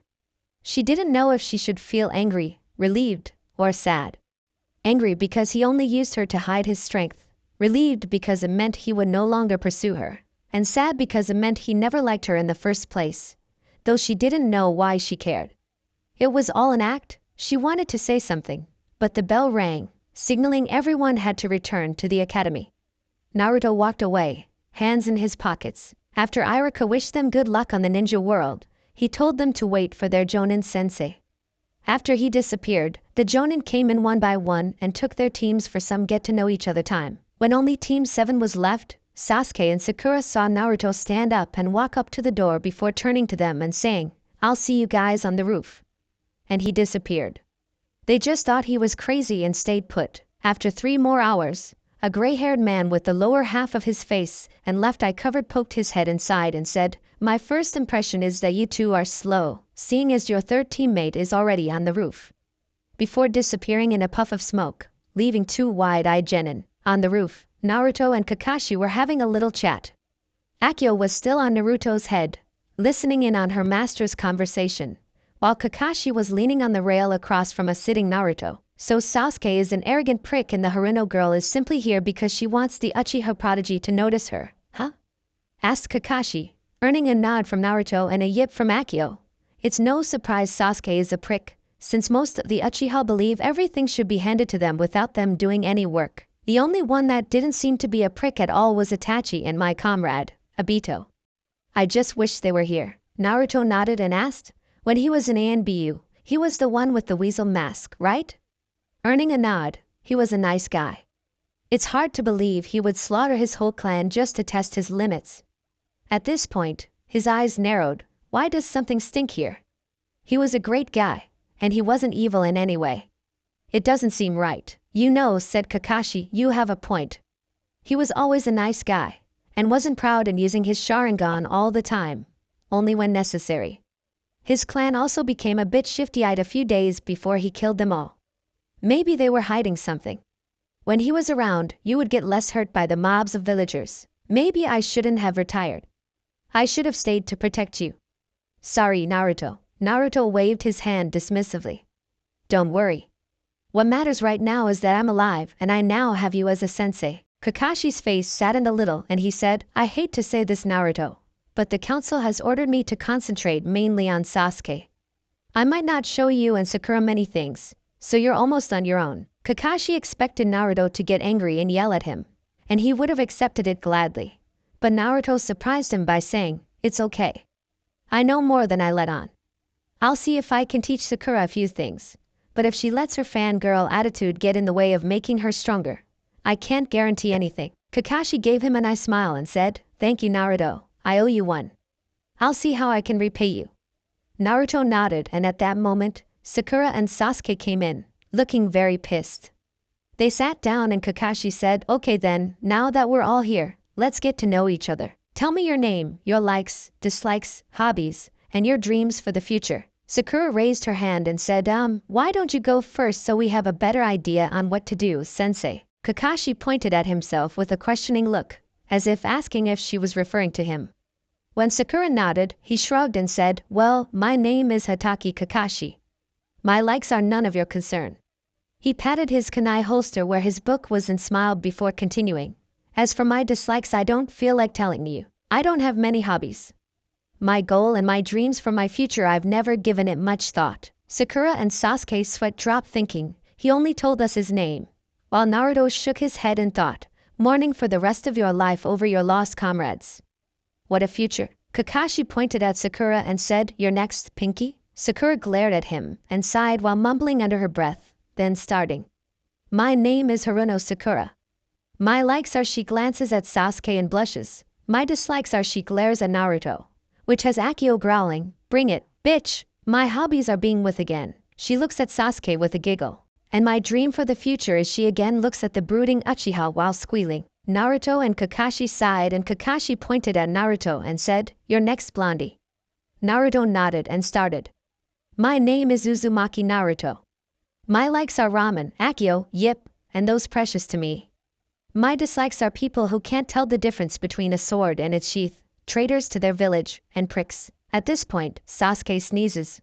She didn't know if she should feel angry, relieved, or sad. Angry because he only used her to hide his strength, relieved because it meant he would no longer pursue her, and sad because it meant he never liked her in the first place, though she didn't know why she cared. It was all an act. She wanted to say something, but the bell rang, signaling everyone had to return to the academy. Naruto walked away, hands in his pockets. After Iruka wished them good luck on the ninja world, he told them to wait for their Jonin sensei. After he disappeared, the Jonin came in one by one and took their teams for some get-to-know-each-other time. When only Team 7 was left, Sasuke and Sakura saw Naruto stand up and walk up to the door before turning to them and saying, "I'll see you guys on the roof." And he disappeared. They just thought he was crazy and stayed put. After 3 more hours, a gray-haired man with the lower half of his face and left eye covered poked his head inside and said, "My first impression is that you two are slow, seeing as your third teammate is already on the roof." Before disappearing in a puff of smoke, leaving 2 wide-eyed genin. On the roof, Naruto and Kakashi were having a little chat. Akio was still on Naruto's head, listening in on her master's conversation, while Kakashi was leaning on the rail across from a sitting Naruto. "So Sasuke is an arrogant prick and the Harino girl is simply here because she wants the Uchiha prodigy to notice her, huh?" asked Kakashi, earning a nod from Naruto and a yip from Akio. It's no surprise Sasuke is a prick, since most of the Uchiha believe everything should be handed to them without them doing any work. The only one that didn't seem to be a prick at all was Itachi and my comrade, Obito. I just wish they were here." Naruto nodded and asked, "When he was in ANBU, he was the one with the weasel mask, right?" Earning a nod, "He was a nice guy. It's hard to believe he would slaughter his whole clan just to test his limits." At this point, his eyes narrowed. "Why does something stink here? He was a great guy, and he wasn't evil in any way. It doesn't seem right." "You know," said Kakashi, "you have a point. He was always a nice guy, and wasn't proud in using his Sharingan all the time, only when necessary. His clan also became a bit shifty-eyed a few days before he killed them all. Maybe they were hiding something. When he was around, you would get less hurt by the mobs of villagers. Maybe I shouldn't have retired. I should have stayed to protect you." "Sorry, Naruto." Naruto waved his hand dismissively. "Don't worry. What matters right now is that I'm alive and I now have you as a sensei." Kakashi's face saddened a little and he said, "I hate to say this, Naruto, but the council has ordered me to concentrate mainly on Sasuke. I might not show you and Sakura many things, so you're almost on your own." Kakashi expected Naruto to get angry and yell at him, and he would have accepted it gladly. But Naruto surprised him by saying, "It's okay. I know more than I let on. I'll see if I can teach Sakura a few things, but if she lets her fangirl attitude get in the way of making her stronger, I can't guarantee anything." Kakashi gave him a nice smile and said, "Thank you, Naruto. I owe you one. I'll see how I can repay you." Naruto nodded, and at that moment, Sakura and Sasuke came in, looking very pissed. They sat down and Kakashi said, "Okay then, now that we're all here, let's get to know each other. Tell me your name, your likes, dislikes, hobbies, and your dreams for the future." Sakura raised her hand and said, why don't you go first so we have a better idea on what to do, sensei? Kakashi pointed at himself with a questioning look, as if asking if she was referring to him. When Sakura nodded, he shrugged and said, "Well, my name is Hataki Kakashi. My likes are none of your concern." He patted his kunai holster where his book was and smiled before continuing. "As for my dislikes, I don't feel like telling you. I don't have many hobbies. My goal and my dreams for my future, I've never given it much thought." Sakura and Sasuke's sweat dropped thinking, he only told us his name. While Naruto shook his head and thought, mourning for the rest of your life over your lost comrades. What a future. Kakashi pointed at Sakura and said, "You're next, Pinky." Sakura glared at him and sighed while mumbling under her breath, then starting. "My name is Haruno Sakura. My likes are," she glances at Sasuke and blushes. "My dislikes are," she glares at Naruto, which has Akio growling, "Bring it, bitch." "My hobbies are," being with again. She looks at Sasuke with a giggle. "And my dream for the future is," she again looks at the brooding Uchiha while squealing. Naruto and Kakashi sighed and Kakashi pointed at Naruto and said, "You're next, Blondie." Naruto nodded and started. "My name is Uzumaki Naruto. My likes are ramen, Akio, yip, and those precious to me. My dislikes are people who can't tell the difference between a sword and its sheath, traitors to their village, and pricks." At this point, Sasuke sneezes.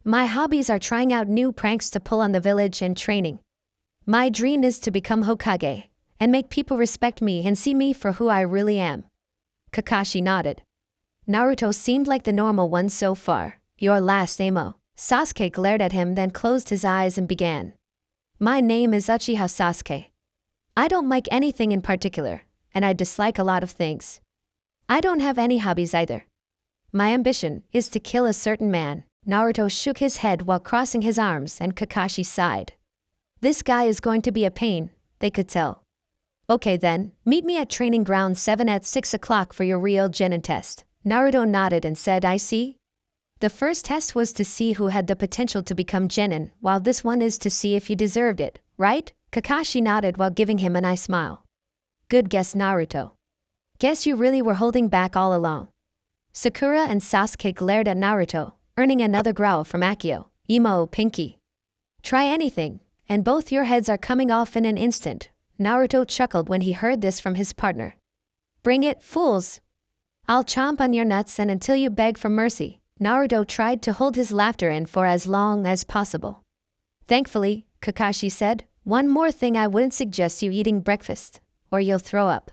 "My hobbies are trying out new pranks to pull on the village and training. My dream is to become Hokage and make people respect me and see me for who I really am." Kakashi nodded. Naruto seemed like the normal one so far. "Your last, Amo." Sasuke glared at him, then closed his eyes and began. "My name is Uchiha Sasuke. I don't like anything in particular, and I dislike a lot of things. I don't have any hobbies either. My ambition is to kill a certain man." Naruto shook his head while crossing his arms and Kakashi sighed. This guy is going to be a pain, they could tell. "Okay then, meet me at training ground 7 at 6 o'clock for your real genin test." Naruto nodded and said, "I see." The first test was to see who had the potential to become genin, while this one is to see if you deserved it, right? Kakashi nodded while giving him a nice smile. "Good guess, Naruto. Guess you really were holding back all along." Sakura and Sasuke glared at Naruto, earning another growl from Akio. "Emo, Pinky. Try anything, and both your heads are coming off in an instant." Naruto chuckled when he heard this from his partner. "Bring it, fools. I'll chomp on your nuts and until you beg for mercy." Naruto tried to hold his laughter in for as long as possible. "Thankfully," Kakashi said, "one more thing, I wouldn't suggest you eating breakfast, or you'll throw up."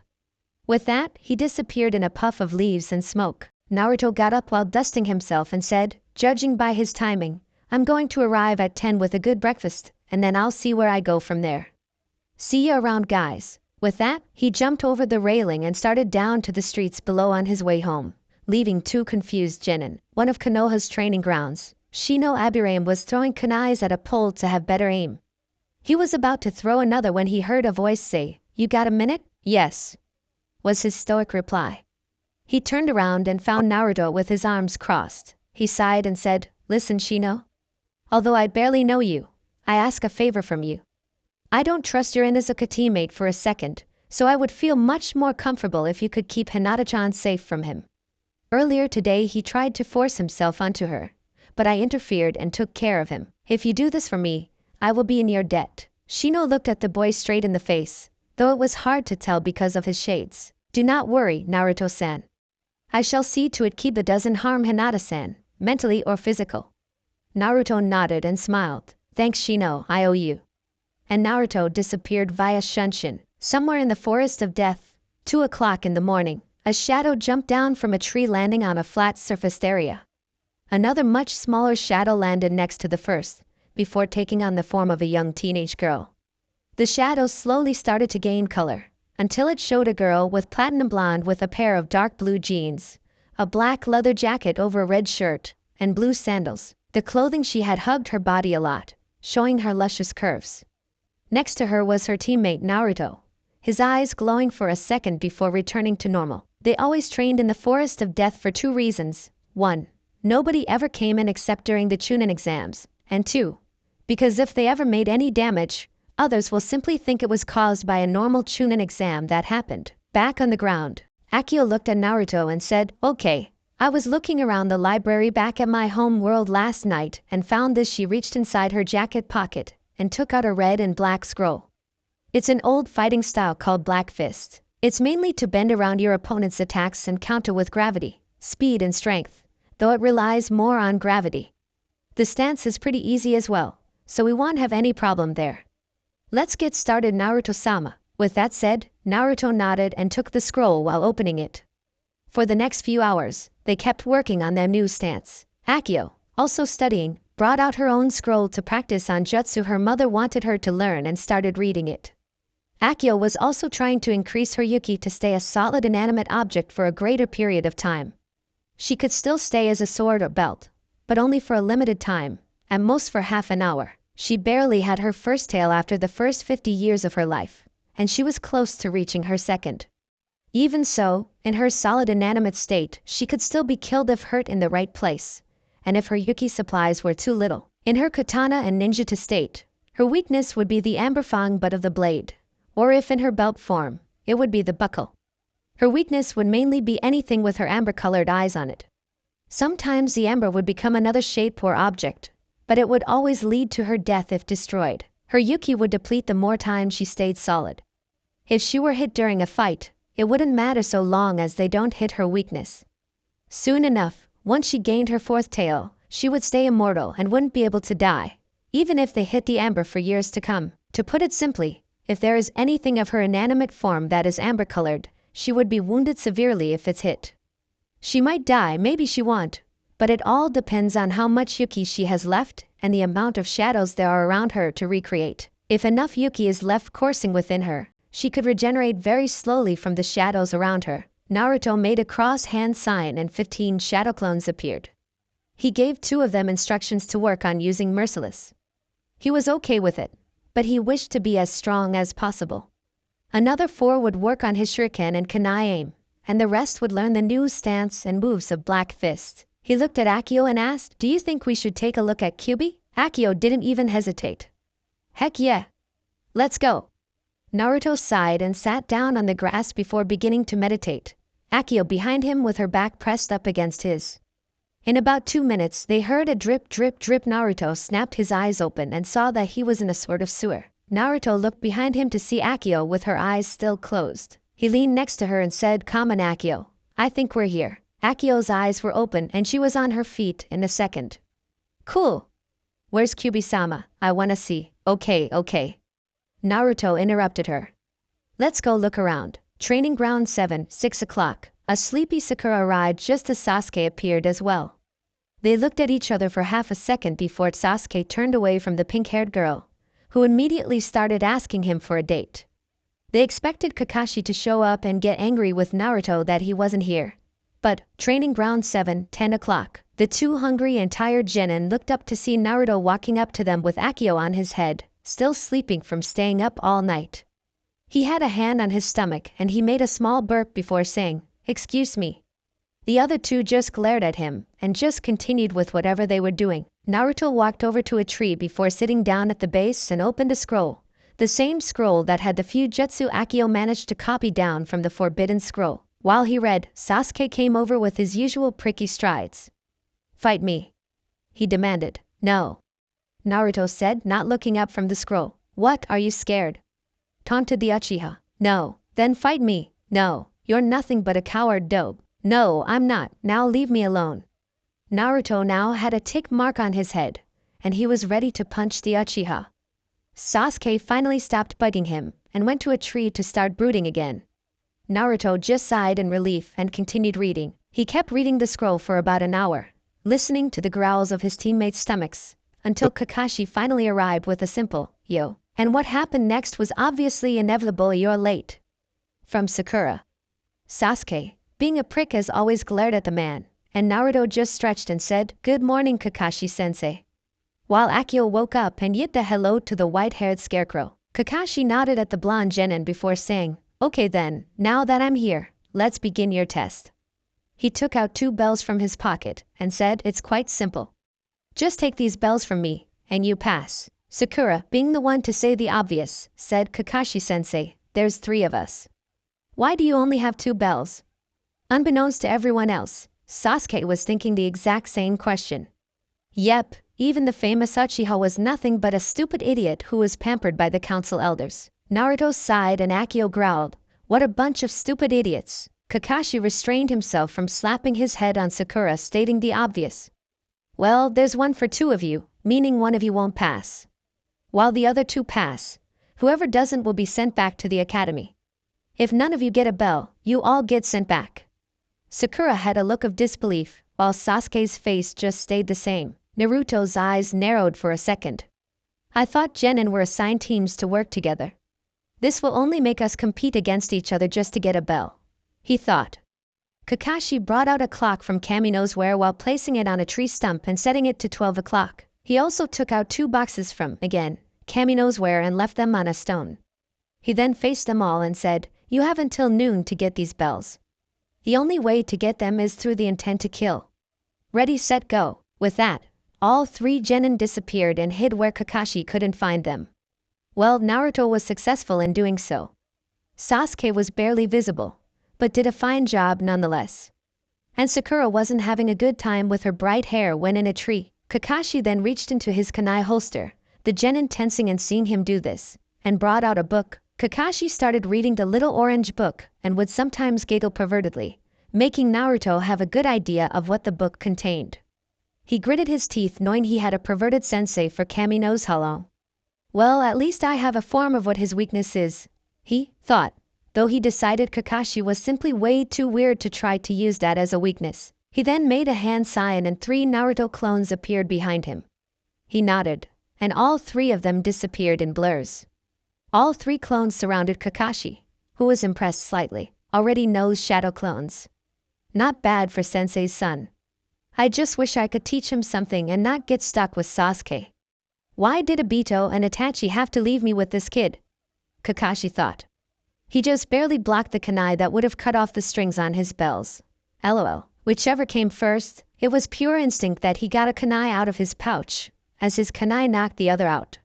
With that, he disappeared in a puff of leaves and smoke. Naruto got up while dusting himself and said, "Judging by his timing, I'm going to arrive at 10 with a good breakfast, and then I'll see where I go from there. See you around, guys." With that, he jumped over the railing and started down to the streets below on his way home, leaving two confused genin. One of Konoha's training grounds, Shino Aburame was throwing kunais at a pole to have better aim. He was about to throw another when he heard a voice say, "You got a minute?" "Yes," was his stoic reply. He turned around and found Naruto with his arms crossed. He sighed and said, "Listen, Shino. Although I barely know you, I ask a favor from you. I don't trust your Inuzuka teammate for a second, so I would feel much more comfortable if you could keep Hinata-chan safe from him. Earlier today he tried to force himself onto her, but I interfered and took care of him. If you do this for me, I will be in your debt." Shino looked at the boy straight in the face, though it was hard to tell because of his shades. "Do not worry, Naruto-san. I shall see to it Kiba doesn't harm Hinata-san, mentally or physical." Naruto nodded and smiled. "Thanks, Shino, I owe you." And Naruto disappeared via Shunshin. Somewhere in the forest of death, 2 o'clock in the morning, a shadow jumped down from a tree landing on a flat surfaced area. Another much smaller shadow landed next to the first, before taking on the form of a young teenage girl. The shadow slowly started to gain color, until it showed a girl with platinum blonde with a pair of dark blue jeans, a black leather jacket over a red shirt, and blue sandals. The clothing she had hugged her body a lot, showing her luscious curves. Next to her was her teammate Naruto, his eyes glowing for a second before returning to normal. They always trained in the forest of death for 2 reasons. 1. Nobody ever came in except during the Chunin exams, and 2. Because if they ever made any damage, Others will simply think it was caused by a normal Chunin exam that happened. Back on the ground, Akio looked at Naruto and said, "Okay, I was looking around the library back at my home world last night and found this." She reached inside her jacket pocket and took out a red and black scroll. It's an old fighting style called Black Fist. It's mainly to bend around your opponent's attacks and counter with gravity, speed and strength, though it relies more on gravity. The stance is pretty easy as well, so we won't have any problem there. Let's get started, Naruto-sama. With that said, Naruto nodded and took the scroll while opening it. For the next few hours, they kept working on their new stance. Akio, also studying, brought out her own scroll to practice on jutsu her mother wanted her to learn and started reading it. Akio was also trying to increase her Yuki to stay a solid inanimate object for a greater period of time. She could still stay as a sword or belt, but only for a limited time, at most for half an hour. She barely had her first tail after the first 50 years of her life, and she was close to reaching her second. Even so, in her solid inanimate state, she could still be killed if hurt in the right place, and if her Yuki supplies were too little. In her katana and ninjutsu state, her weakness would be the amber fang butt of the blade, or if in her belt form, it would be the buckle. Her weakness would mainly be anything with her amber-colored eyes on it. Sometimes the amber would become another shape or object, but it would always lead to her death if destroyed. Her Yuki would deplete the more time she stayed solid. If she were hit during a fight, it wouldn't matter so long as they don't hit her weakness. Soon enough, once she gained her fourth tail, she would stay immortal and wouldn't be able to die, even if they hit the amber for years to come. To put it simply, if there is anything of her inanimate form that is amber-colored, she would be wounded severely if it's hit. She might die, maybe she won't, but it all depends on how much Yuki she has left and the amount of shadows there are around her to recreate. If enough Yuki is left coursing within her, she could regenerate very slowly from the shadows around her. Naruto made a cross-hand sign and 15 shadow clones appeared. He gave 2 of them instructions to work on using Merciless. He was okay with it, but he wished to be as strong as possible. Another 4 would work on his shuriken and kunai aim, and the rest would learn the new stance and moves of Black Fist. He looked at Akio and asked, "Do you think we should take a look at Kyuubi?" Akio didn't even hesitate. "Heck yeah. Let's go." Naruto sighed and sat down on the grass before beginning to meditate, Akio behind him with her back pressed up against his. In about 2 minutes they heard a drip drip drip. Naruto snapped his eyes open and saw that he was in a sort of sewer. Naruto looked behind him to see Akio with her eyes still closed. He leaned next to her and said, "Come on, Akio. I think we're here." Akio's eyes were open and she was on her feet in a second. "Cool. Where's Kyuubi-sama? I wanna see." Okay. Naruto interrupted her. "Let's go look around." Training ground 7, 6 o'clock. A sleepy Sakura arrived just as Sasuke appeared as well. They looked at each other for half a second before Sasuke turned away from the pink-haired girl, who immediately started asking him for a date. They expected Kakashi to show up and get angry with Naruto that he wasn't here. But, training ground 7, 10 o'clock. The 2 hungry and tired genin looked up to see Naruto walking up to them with Akio on his head, still sleeping from staying up all night. He had a hand on his stomach and he made a small burp before saying, "Excuse me." The other 2 just glared at him and just continued with whatever they were doing. Naruto walked over to a tree before sitting down at the base and opened a scroll. The same scroll that had the few jutsu Akio managed to copy down from the forbidden scroll. While he read, Sasuke came over with his usual pricky strides. "Fight me," he demanded. "No," Naruto said, not looking up from the scroll. "What, are you scared?" taunted the Uchiha. "No." "Then fight me." "No. You're nothing but a coward dope." "No, I'm not. Now leave me alone." Naruto now had a tick mark on his head, and he was ready to punch the Uchiha. Sasuke finally stopped bugging him and went to a tree to start brooding again. Naruto just sighed in relief and continued reading. He kept reading the scroll for about an hour, listening to the growls of his teammates' stomachs, until Kakashi finally arrived with a simple, "Yo." And what happened next was obviously inevitable. "You're late." From Sakura. Sasuke, being a prick, as always, glared at the man, and Naruto just stretched and said, "Good morning, Kakashi-sensei." While Akio woke up and yipped a hello to the white-haired scarecrow. Kakashi nodded at the blonde genin before saying, "Okay then, now that I'm here, let's begin your test." He took out 2 bells from his pocket and said, "It's quite simple. Just take these bells from me, and you pass. Sakura, being the one to say the obvious, said, Kakashi-sensei, there's 3 of us. Why do you only have 2 bells? Unbeknownst to everyone else, Sasuke was thinking the exact same question. Yep, even the famous Uchiha was nothing but a stupid idiot who was pampered by the council elders. Naruto sighed and Akio growled, what a bunch of stupid idiots. Kakashi restrained himself from slapping his head on Sakura, stating the obvious. Well, there's 1 for 2 of you, meaning 1 of you won't pass. While the other 2 pass, whoever doesn't will be sent back to the academy. If none of you get a bell, you all get sent back. Sakura had a look of disbelief, while Sasuke's face just stayed the same. Naruto's eyes narrowed for a second. I thought genin were assigned teams to work together. This will only make us compete against each other just to get a bell, he thought. Kakashi brought out a clock from Kamino's wear while placing it on a tree stump and setting it to 12 o'clock. He also took out 2 boxes from, again, Kamino's wear and left them on a stone. He then faced them all and said, you have until noon to get these bells. The only way to get them is through the intent to kill. Ready, set, go. With that, all 3 genin disappeared and hid where Kakashi couldn't find them. Well, Naruto was successful in doing so. Sasuke was barely visible, but did a fine job nonetheless. And Sakura wasn't having a good time with her bright hair when in a tree. Kakashi then reached into his kunai holster, the genin tensing and seeing him do this, and brought out a book. Kakashi started reading the little orange book and would sometimes giggle pervertedly, making Naruto have a good idea of what the book contained. He gritted his teeth knowing he had a perverted sensei for Kamino's hollow. Well, at least I have a form of what his weakness is, he thought, though he decided Kakashi was simply way too weird to try to use that as a weakness. He then made a hand sign and 3 Naruto clones appeared behind him. He nodded, and all 3 of them disappeared in blurs. All 3 clones surrounded Kakashi, who was impressed slightly. Already knows shadow clones. Not bad for Sensei's son. I just wish I could teach him something and not get stuck with Sasuke. Why did Obito and Itachi have to leave me with this kid? Kakashi thought. He just barely blocked the kunai that would have cut off the strings on his bells. LOL. Whichever came first, it was pure instinct that he got a kunai out of his pouch, as his kunai knocked the other out.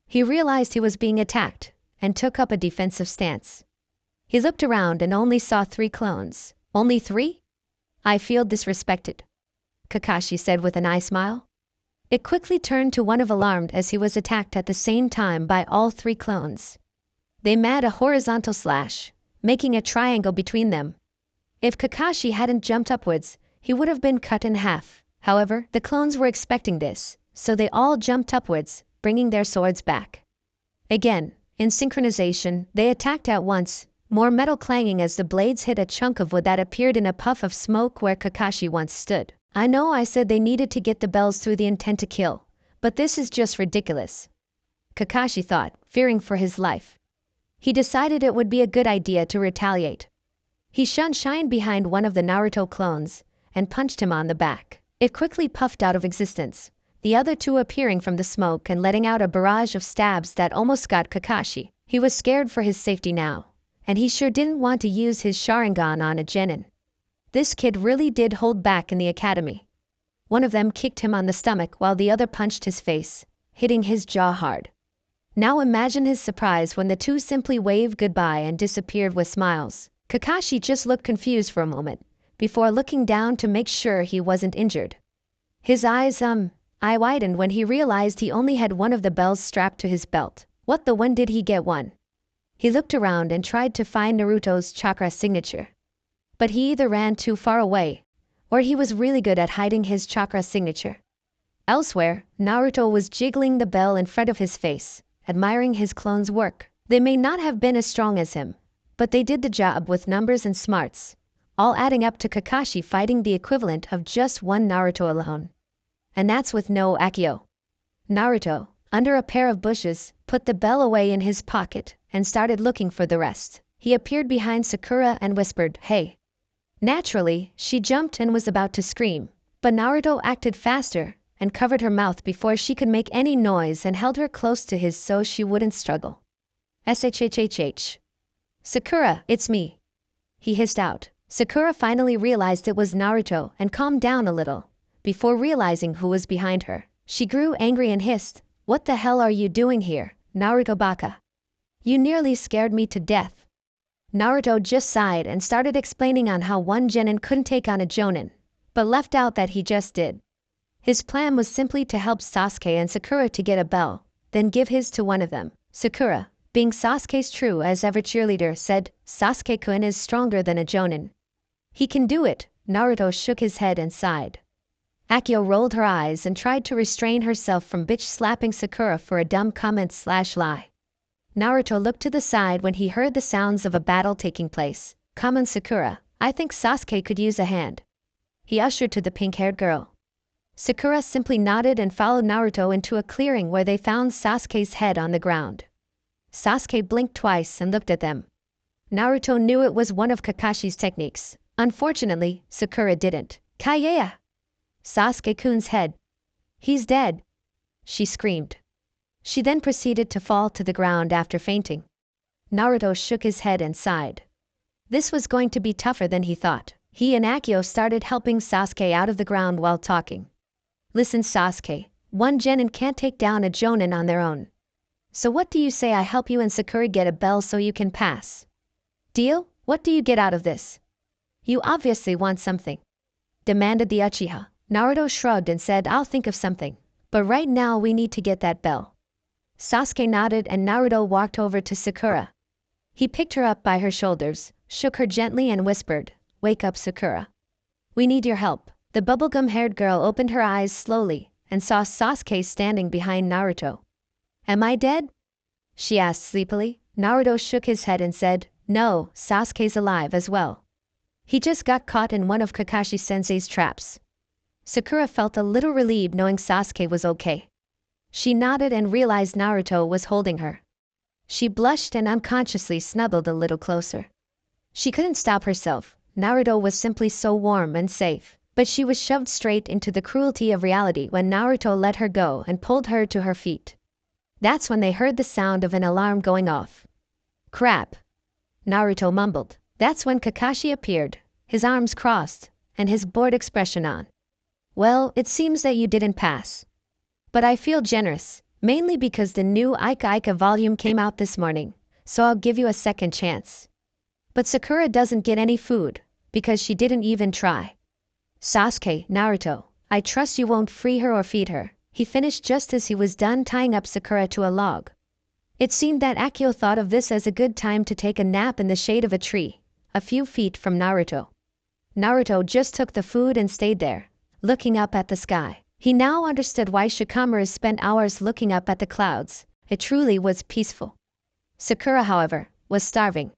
He realized he was being attacked, and took up a defensive stance. He looked around and only saw 3 clones. Only 3? I feel disrespected, Kakashi said with an eye smile. It quickly turned to one of alarmed as he was attacked at the same time by all 3 clones. They made a horizontal slash, making a triangle between them. If Kakashi hadn't jumped upwards, he would have been cut in half. However, the clones were expecting this, so they all jumped upwards, bringing their swords back. Again, in synchronization, they attacked at once, more metal clanging as the blades hit a chunk of wood that appeared in a puff of smoke where Kakashi once stood. I know I said they needed to get the bells through the intent to kill, but this is just ridiculous, Kakashi thought, fearing for his life. He decided it would be a good idea to retaliate. He shined behind one of the Naruto clones and punched him on the back. It quickly puffed out of existence, the other 2 appearing from the smoke and letting out a barrage of stabs that almost got Kakashi. He was scared for his safety now, and he sure didn't want to use his Sharingan on a genin. This kid really did hold back in the academy. One of them kicked him on the stomach while the other punched his face, hitting his jaw hard. Now imagine his surprise when the 2 simply waved goodbye and disappeared with smiles. Kakashi just looked confused for a moment, before looking down to make sure he wasn't injured. His eyes widened when he realized he only had one of the bells strapped to his belt. What the when did he get one? He looked around and tried to find Naruto's chakra signature. But he either ran too far away, or he was really good at hiding his chakra signature. Elsewhere, Naruto was jiggling the bell in front of his face, admiring his clones' work. They may not have been as strong as him, but they did the job with numbers and smarts, all adding up to Kakashi fighting the equivalent of just 1 Naruto alone. And that's with no Akio. Naruto, under a pair of bushes, put the bell away in his pocket and started looking for the rest. He appeared behind Sakura and whispered, "Hey." Naturally, she jumped and was about to scream, but Naruto acted faster and covered her mouth before she could make any noise and held her close to his so she wouldn't struggle. "SHHHH. Sakura, it's me," he hissed out. Sakura finally realized it was Naruto and calmed down a little, before realizing who was behind her. She grew angry and hissed, What the hell are you doing here, Naruto baka? You nearly scared me to death. Naruto just sighed and started explaining on how one genin couldn't take on a jonin, but left out that he just did. His plan was simply to help Sasuke and Sakura to get a bell, then give his to one of them. Sakura, being Sasuke's true as ever cheerleader, said, Sasuke-kun is stronger than a jonin. He can do it. Naruto shook his head and sighed. Akio rolled her eyes and tried to restrain herself from bitch-slapping Sakura for a dumb comment/lie. Naruto looked to the side when he heard the sounds of a battle taking place. Come on, Sakura, I think Sasuke could use a hand. He ushered to the pink-haired girl. Sakura simply nodded and followed Naruto into a clearing where they found Sasuke's head on the ground. Sasuke blinked twice and looked at them. Naruto knew it was one of Kakashi's techniques. Unfortunately, Sakura didn't. Kaeya! Sasuke-kun's head. He's dead! She screamed. She then proceeded to fall to the ground after fainting. Naruto shook his head and sighed. This was going to be tougher than he thought. He and Akio started helping Sasuke out of the ground while talking. Listen, Sasuke, one genin can't take down a jonin on their own. So what do you say I help you and Sakura get a bell so you can pass? Deal? What do you get out of this? You obviously want something, demanded the Uchiha. Naruto shrugged and said, I'll think of something, but right now we need to get that bell. Sasuke nodded and Naruto walked over to Sakura. He picked her up by her shoulders, shook her gently and whispered, Wake up, Sakura. We need your help. The bubblegum-haired girl opened her eyes slowly and saw Sasuke standing behind Naruto. Am I dead? She asked sleepily. Naruto shook his head and said, No, Sasuke's alive as well. He just got caught in one of Kakashi-sensei's traps. Sakura felt a little relieved knowing Sasuke was okay. She nodded and realized Naruto was holding her. She blushed and unconsciously snuggled a little closer. She couldn't stop herself. Naruto was simply so warm and safe. But she was shoved straight into the cruelty of reality when Naruto let her go and pulled her to her feet. That's when they heard the sound of an alarm going off. Crap! Naruto mumbled. That's when Kakashi appeared, his arms crossed, and his bored expression on. Well, it seems that you didn't pass. But I feel generous, mainly because the new Ika Ika volume came out this morning, so I'll give you a second chance. But Sakura doesn't get any food, because she didn't even try. Sasuke, Naruto, I trust you won't free her or feed her, he finished just as he was done tying up Sakura to a log. It seemed that Akio thought of this as a good time to take a nap in the shade of a tree, a few feet from Naruto. Naruto just took the food and stayed there, looking up at the sky. He now understood why Shikamaru spent hours looking up at the clouds. It truly was peaceful. Sakura, however, was starving.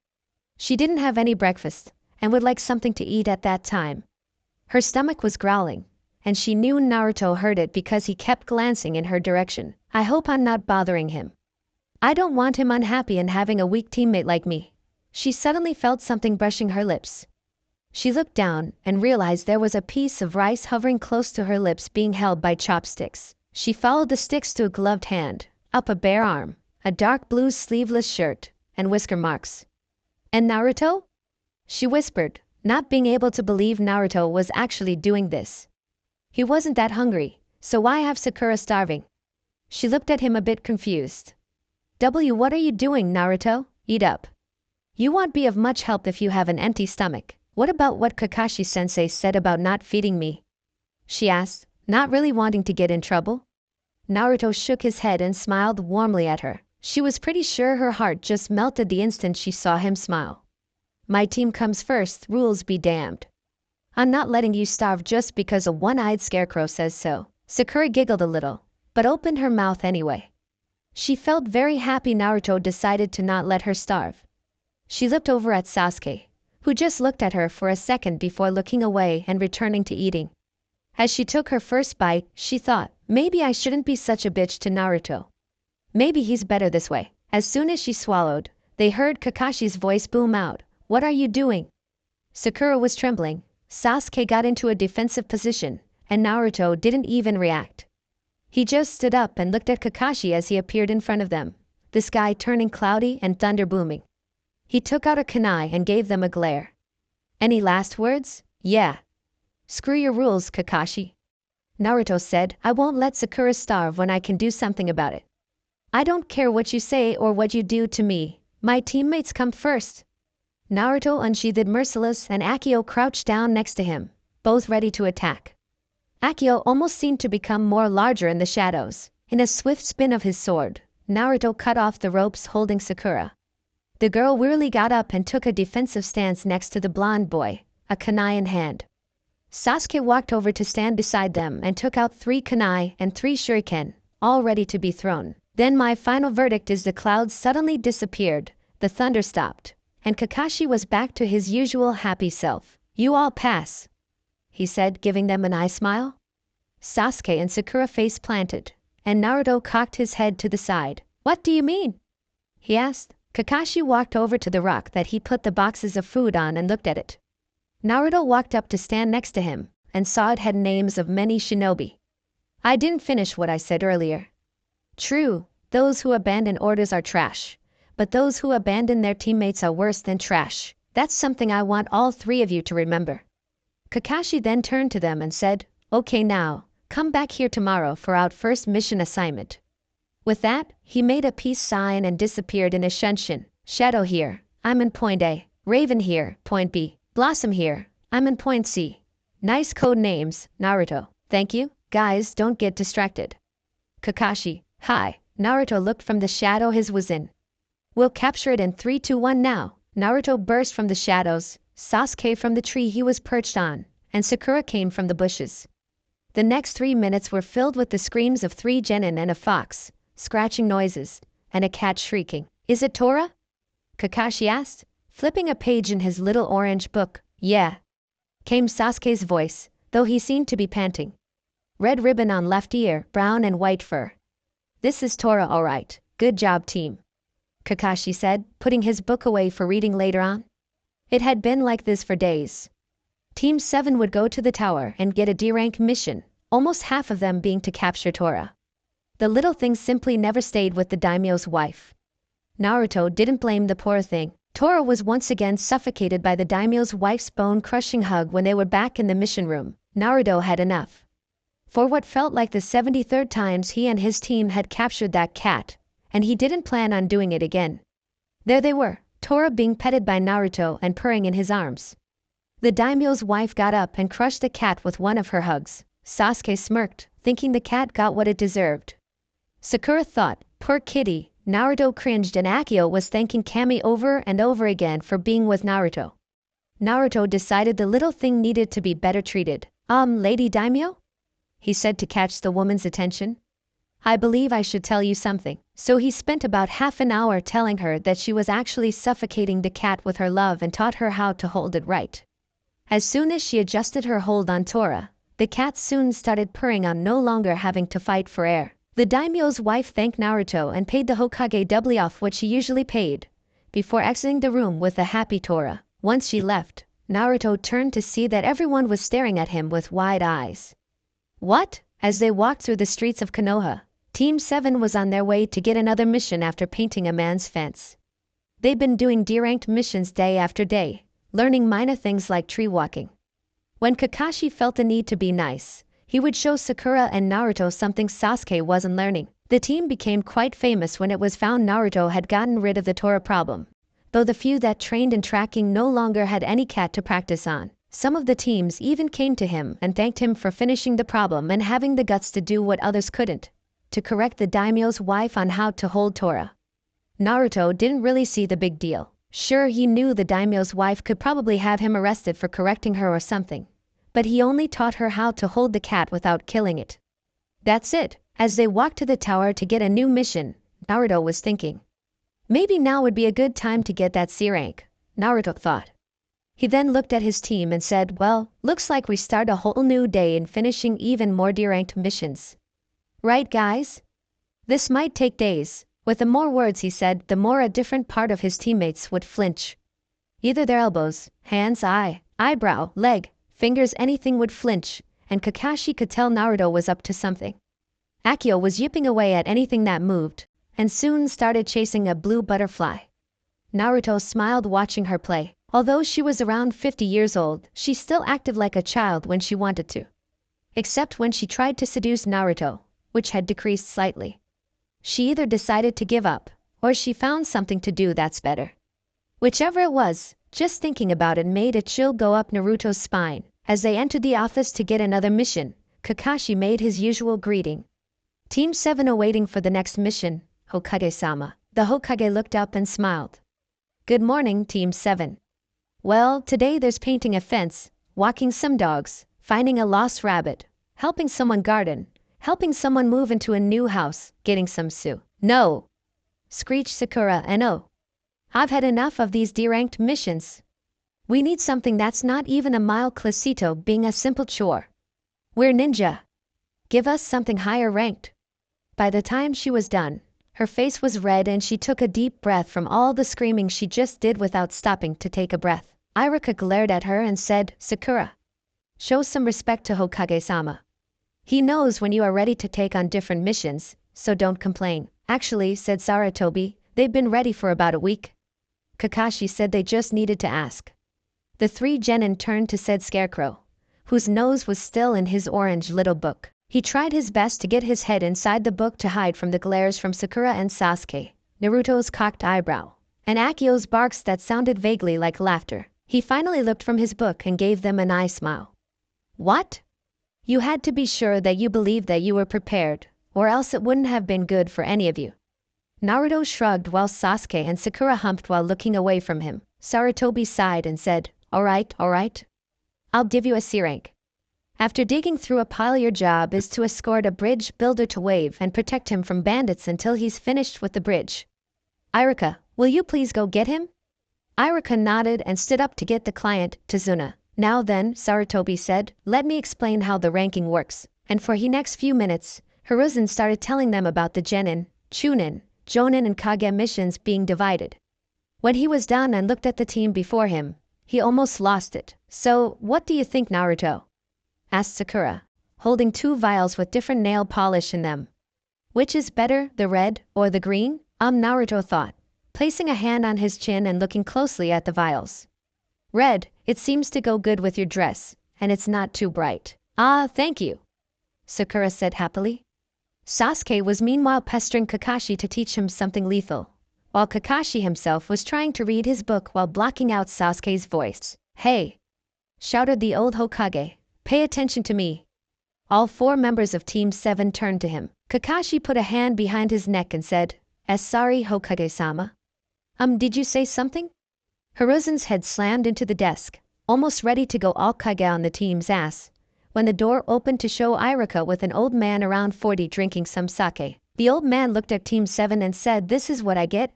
She didn't have any breakfast, and would like something to eat at that time. Her stomach was growling, and she knew Naruto heard it because he kept glancing in her direction. I hope I'm not bothering him. I don't want him unhappy and having a weak teammate like me. She suddenly felt something brushing her lips. She looked down and realized there was a piece of rice hovering close to her lips being held by chopsticks. She followed the sticks to a gloved hand, up a bare arm, a dark blue sleeveless shirt, and whisker marks. And Naruto? She whispered, not being able to believe Naruto was actually doing this. He wasn't that hungry, so why have Sakura starving? She looked at him a bit confused. What are you doing, Naruto? Eat up. You won't be of much help if you have an empty stomach. What about what Kakashi-sensei said about not feeding me? She asked, not really wanting to get in trouble. Naruto shook his head and smiled warmly at her. She was pretty sure her heart just melted the instant she saw him smile. My team comes first, rules be damned. I'm not letting you starve just because a one-eyed scarecrow says so. Sakura giggled a little, but opened her mouth anyway. She felt very happy Naruto decided to not let her starve. She looked over at Sasuke, who just looked at her for a second before looking away and returning to eating. As she took her first bite, she thought, maybe I shouldn't be such a bitch to Naruto. Maybe he's better this way. As soon as she swallowed, they heard Kakashi's voice boom out. What are you doing? Sakura was trembling. Sasuke got into a defensive position, and Naruto didn't even react. He just stood up and looked at Kakashi as he appeared in front of them, the sky turning cloudy and thunder booming. He took out a kunai and gave them a glare. Any last words? Yeah. Screw your rules, Kakashi. Naruto said, I won't let Sakura starve when I can do something about it. I don't care what you say or what you do to me. My teammates come first. Naruto unsheathed Merciless and Akio crouched down next to him, both ready to attack. Akio almost seemed to become more larger in the shadows. In a swift spin of his sword, Naruto cut off the ropes holding Sakura. The girl wearily got up and took a defensive stance next to the blonde boy, a kunai in hand. Sasuke walked over to stand beside them and took out 3 kunai and 3 shuriken, all ready to be thrown. Then my final verdict is the clouds suddenly disappeared, the thunder stopped, and Kakashi was back to his usual happy self. You all pass, he said, giving them an eye smile. Sasuke and Sakura face planted, and Naruto cocked his head to the side. What do you mean? He asked. Kakashi walked over to the rock that he put the boxes of food on and looked at it. Naruto walked up to stand next to him, and saw it had names of many shinobi. I didn't finish what I said earlier. True, those who abandon orders are trash, but those who abandon their teammates are worse than trash. That's something I want all 3 of you to remember. Kakashi then turned to them and said, okay now, come back here tomorrow for our first mission assignment. With that, he made a peace sign and disappeared in a shunshin. Shadow here, I'm in point A. Raven here, point B. Blossom here, I'm in point C. Nice code names, Naruto. Thank you. Guys, don't get distracted. Kakashi, hi. Naruto looked from the shadow his was in. We'll capture it in 3, 2, 1 now. Naruto burst from the shadows, Sasuke from the tree he was perched on, and Sakura came from the bushes. The next 3 minutes were filled with the screams of 3 genin and a fox, scratching noises, and a cat shrieking. Is it Tora? Kakashi asked, flipping a page in his little orange book. Yeah, came Sasuke's voice, though he seemed to be panting. Red ribbon on left ear, brown and white fur. This is Tora, alright. Good job, team. Kakashi said, putting his book away for reading later on. It had been like this for days. Team 7 would go to the tower and get a D-rank mission, almost half of them being to capture Tora. The little thing simply never stayed with the daimyo's wife. Naruto didn't blame the poor thing. Tora was once again suffocated by the daimyo's wife's bone-crushing hug when they were back in the mission room. Naruto had enough. For what felt like the 73rd times he and his team had captured that cat, and he didn't plan on doing it again. There they were, Tora being petted by Naruto and purring in his arms. The daimyo's wife got up and crushed the cat with one of her hugs. Sasuke smirked, thinking the cat got what it deserved. Sakura thought, poor kitty. Naruto cringed and Akio was thanking Kami over and over again for being with Naruto. Naruto decided the little thing needed to be better treated. Lady Daimyo? He said to catch the woman's attention. I believe I should tell you something. So he spent about half an hour telling her that she was actually suffocating the cat with her love and taught her how to hold it right. As soon as she adjusted her hold on Tora, the cat soon started purring on no longer having to fight for air. The daimyo's wife thanked Naruto and paid the Hokage doubly off what she usually paid, before exiting the room with a happy Tora. Once she left, Naruto turned to see that everyone was staring at him with wide eyes. What? As they walked through the streets of Konoha, Team 7 was on their way to get another mission after painting a man's fence. They'd been doing D-ranked missions day after day, learning minor things like tree walking. When Kakashi felt the need to be nice, he would show Sakura and Naruto something Sasuke wasn't learning. The team became quite famous when it was found Naruto had gotten rid of the Tora problem. Though the few that trained in tracking no longer had any cat to practice on, some of the teams even came to him and thanked him for finishing the problem and having the guts to do what others couldn't, to correct the daimyo's wife on how to hold Tora. Naruto didn't really see the big deal. Sure, he knew the daimyo's wife could probably have him arrested for correcting her or something, but he only taught her how to hold the cat without killing it. That's it. As they walked to the tower to get a new mission, Naruto was thinking. Maybe now would be a good time to get that C rank, Naruto thought. He then looked at his team and said, well, looks like we start a whole new day in finishing even more D-ranked missions. Right, guys? This might take days. With the more words he said, the more a different part of his teammates would flinch. Either their elbows, hands, eyebrow, leg, fingers, anything would flinch, and Kakashi could tell Naruto was up to something. Akio was yipping away at anything that moved, and soon started chasing a blue butterfly. Naruto smiled watching her play. Although she was around 50 years old, she still acted like a child when she wanted to. except when she tried to seduce Naruto, which had decreased slightly. She either decided to give up, or she found something to do that's better. Whichever it was, just thinking about it made a chill go up Naruto's spine. As they entered the office to get another mission, Kakashi made his usual greeting. Team 7 awaiting for the next mission, Hokage-sama. The Hokage looked up and smiled. Good morning, Team 7. Well, today there's painting a fence, walking some dogs, finding a lost rabbit, helping someone garden, helping someone move into a new house, getting some sue. No! Screeched Sakura and oh. I've had enough of these deranked missions. We need something that's not even a mild clasito being a simple chore. We're ninja. Give us something higher ranked. By the time she was done, her face was red and she took a deep breath from all the screaming she just did without stopping to take a breath. Iruka glared at her and said, Sakura, show some respect to Hokage-sama. He knows when you are ready to take on different missions, so don't complain. Actually, said Sarutobi, they've been ready for about a week. Kakashi said they just needed to ask. The three genin turned to said Scarecrow, whose nose was still in his orange little book. He tried his best to get his head inside the book to hide from the glares from Sakura and Sasuke, Naruto's cocked eyebrow, and Akio's barks that sounded vaguely like laughter. He finally looked from his book and gave them an eye smile. What? You had to be sure that you believed that you were prepared, or else it wouldn't have been good for any of you. Naruto shrugged while Sasuke and Sakura humped while looking away from him. Sarutobi sighed and said, Alright. I'll give you a C rank. After digging through a pile, your job is to escort a bridge builder to Wave and protect him from bandits until he's finished with the bridge. Iruka, will you please go get him? Iruka nodded and stood up to get the client, Tazuna. Now then, Sarutobi said, let me explain how the ranking works. And for the next few minutes, Hiruzen started telling them about the Genin, Chunin, Jonin and Kage missions being divided. When he was done and looked at the team before him, he almost lost it. So, what do you think, Naruto? Asked Sakura, holding two vials with different nail polish in them. Which is better, the red or the green? Naruto thought, placing a hand on his chin and looking closely at the vials. Red, it seems to go good with your dress, and it's not too bright. Ah, thank you, Sakura said happily. Sasuke was meanwhile pestering Kakashi to teach him something lethal, while Kakashi himself was trying to read his book while blocking out Sasuke's voice. Hey! Shouted the old Hokage. Pay attention to me. All four members of Team 7 turned to him. Kakashi put a hand behind his neck and said, Sorry, Hokage-sama. Did you say something? Hiruzen's head slammed into the desk, almost ready to go all Kage on the team's ass, when the door opened to show Iruka with an old man around 40 drinking some sake. The old man looked at Team 7 and said, This is what I get?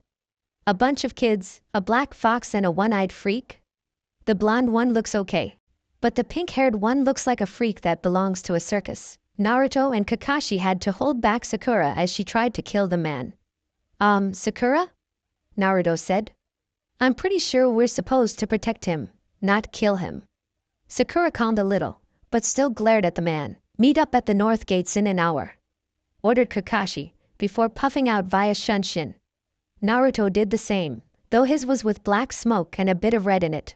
A bunch of kids, a black fox and a one-eyed freak? The blonde one looks okay, but the pink-haired one looks like a freak that belongs to a circus. Naruto and Kakashi had to hold back Sakura as she tried to kill the man. Sakura? Naruto said. I'm pretty sure we're supposed to protect him, not kill him. Sakura calmed a little, but still glared at the man. Meet up at the north gates in an hour, ordered Kakashi, before puffing out via Shunshin. Naruto did the same, though his was with black smoke and a bit of red in it.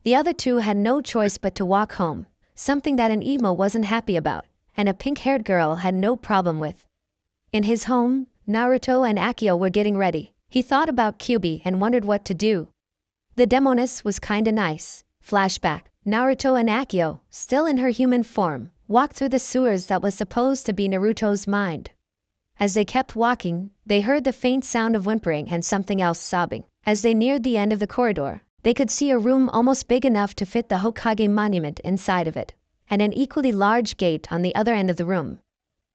The other two had no choice but to walk home, something that an emo wasn't happy about, and a pink-haired girl had no problem with. In his home, Naruto and Akio were getting ready. He thought about Kyuubi and wondered what to do. The Demoness was kinda nice. Flashback. Naruto and Akio, still in her human form, walked through the sewers that was supposed to be Naruto's mind. As they kept walking, they heard the faint sound of whimpering and something else sobbing. As they neared the end of the corridor, they could see a room almost big enough to fit the Hokage monument inside of it, and an equally large gate on the other end of the room.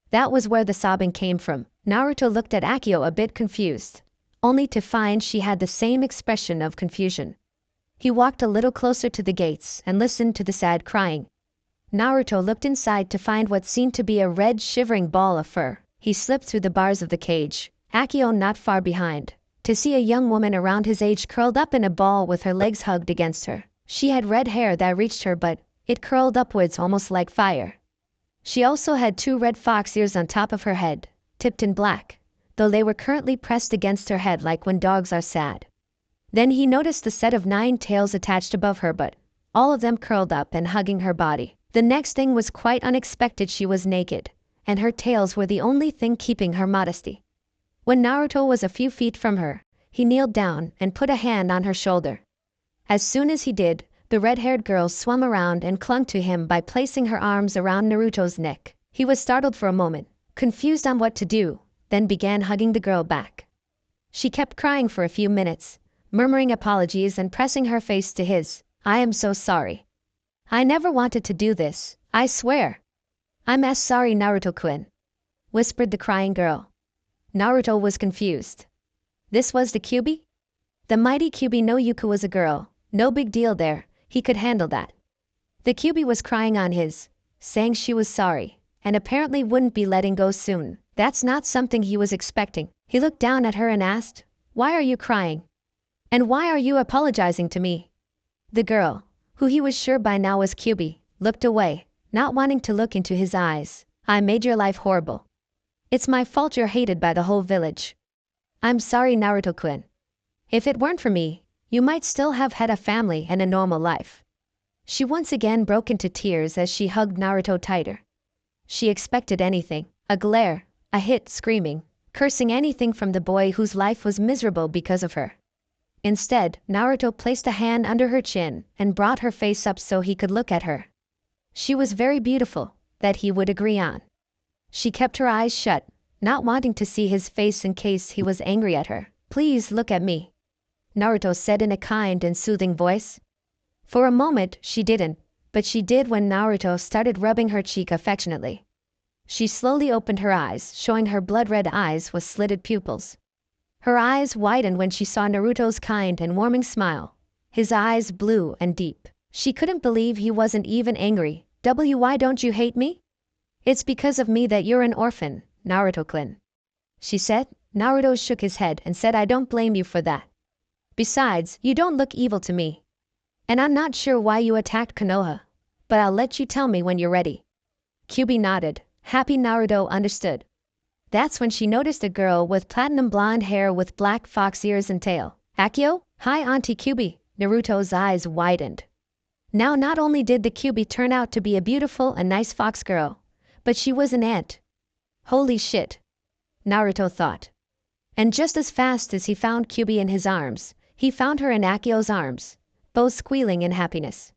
That was where the sobbing came from. Naruto looked at Akio a bit confused, only to find she had the same expression of confusion. He walked a little closer to the gates and listened to the sad crying. Naruto looked inside to find what seemed to be a red shivering ball of fur. He slipped through the bars of the cage, Akio not far behind, to see a young woman around his age curled up in a ball with her legs hugged against her. She had red hair that reached her, but it curled upwards almost like fire. She also had 2 red fox ears on top of her head, tipped in black, though they were currently pressed against her head like when dogs are sad. Then he noticed the set of 9 tails attached above her, but all of them curled up and hugging her body. The next thing was quite unexpected. She was naked, and her tails were the only thing keeping her modesty. When Naruto was a few feet from her, he kneeled down and put a hand on her shoulder. As soon as he did, the red-haired girl swam around and clung to him by placing her arms around Naruto's neck. He was startled for a moment, confused on what to do, then began hugging the girl back. She kept crying for a few minutes, murmuring apologies and pressing her face to his. "I am so sorry. I never wanted to do this, I swear. I'm as sorry, Naruto-kun," whispered the crying girl. Naruto was confused. This was the Kyuubi? The mighty Kyuubi no Yuko was a girl, no big deal there, he could handle that. The Kyuubi was crying on his, saying she was sorry, and apparently wouldn't be letting go soon. That's not something he was expecting. He looked down at her and asked, "Why are you crying? And why are you apologizing to me?" The girl, who he was sure by now was Kyuubi, looked away, not wanting to look into his eyes. "I made your life horrible. It's my fault you're hated by the whole village. I'm sorry, Naruto-kun. If it weren't for me, you might still have had a family and a normal life." She once again broke into tears as she hugged Naruto tighter. She expected anything, a glare, a hit, screaming, cursing anything from the boy whose life was miserable because of her. Instead, Naruto placed a hand under her chin and brought her face up so he could look at her. She was very beautiful, that he would agree on. She kept her eyes shut, not wanting to see his face in case he was angry at her. "Please look at me," Naruto said in a kind and soothing voice. For a moment she didn't, but she did when Naruto started rubbing her cheek affectionately. She slowly opened her eyes, showing her blood-red eyes with slitted pupils. Her eyes widened when she saw Naruto's kind and warming smile, his eyes blue and deep. She couldn't believe he wasn't even angry. "Why don't you hate me?" "It's because of me that you're an orphan, Naruto-kun," she said. Naruto shook his head and said, "I don't blame you for that. Besides, you don't look evil to me. And I'm not sure why you attacked Konoha, but I'll let you tell me when you're ready." Kyuubi nodded, happy Naruto understood. That's when she noticed a girl with platinum blonde hair with black fox ears and tail. "Akio? Hi, Auntie Kyuubi." Naruto's eyes widened. Now not only did the Kyuubi turn out to be a beautiful and nice fox girl, but she was an aunt. Holy shit, Naruto thought. And just as fast as he found Kyuubi in his arms, he found her in Akio's arms, both squealing in happiness.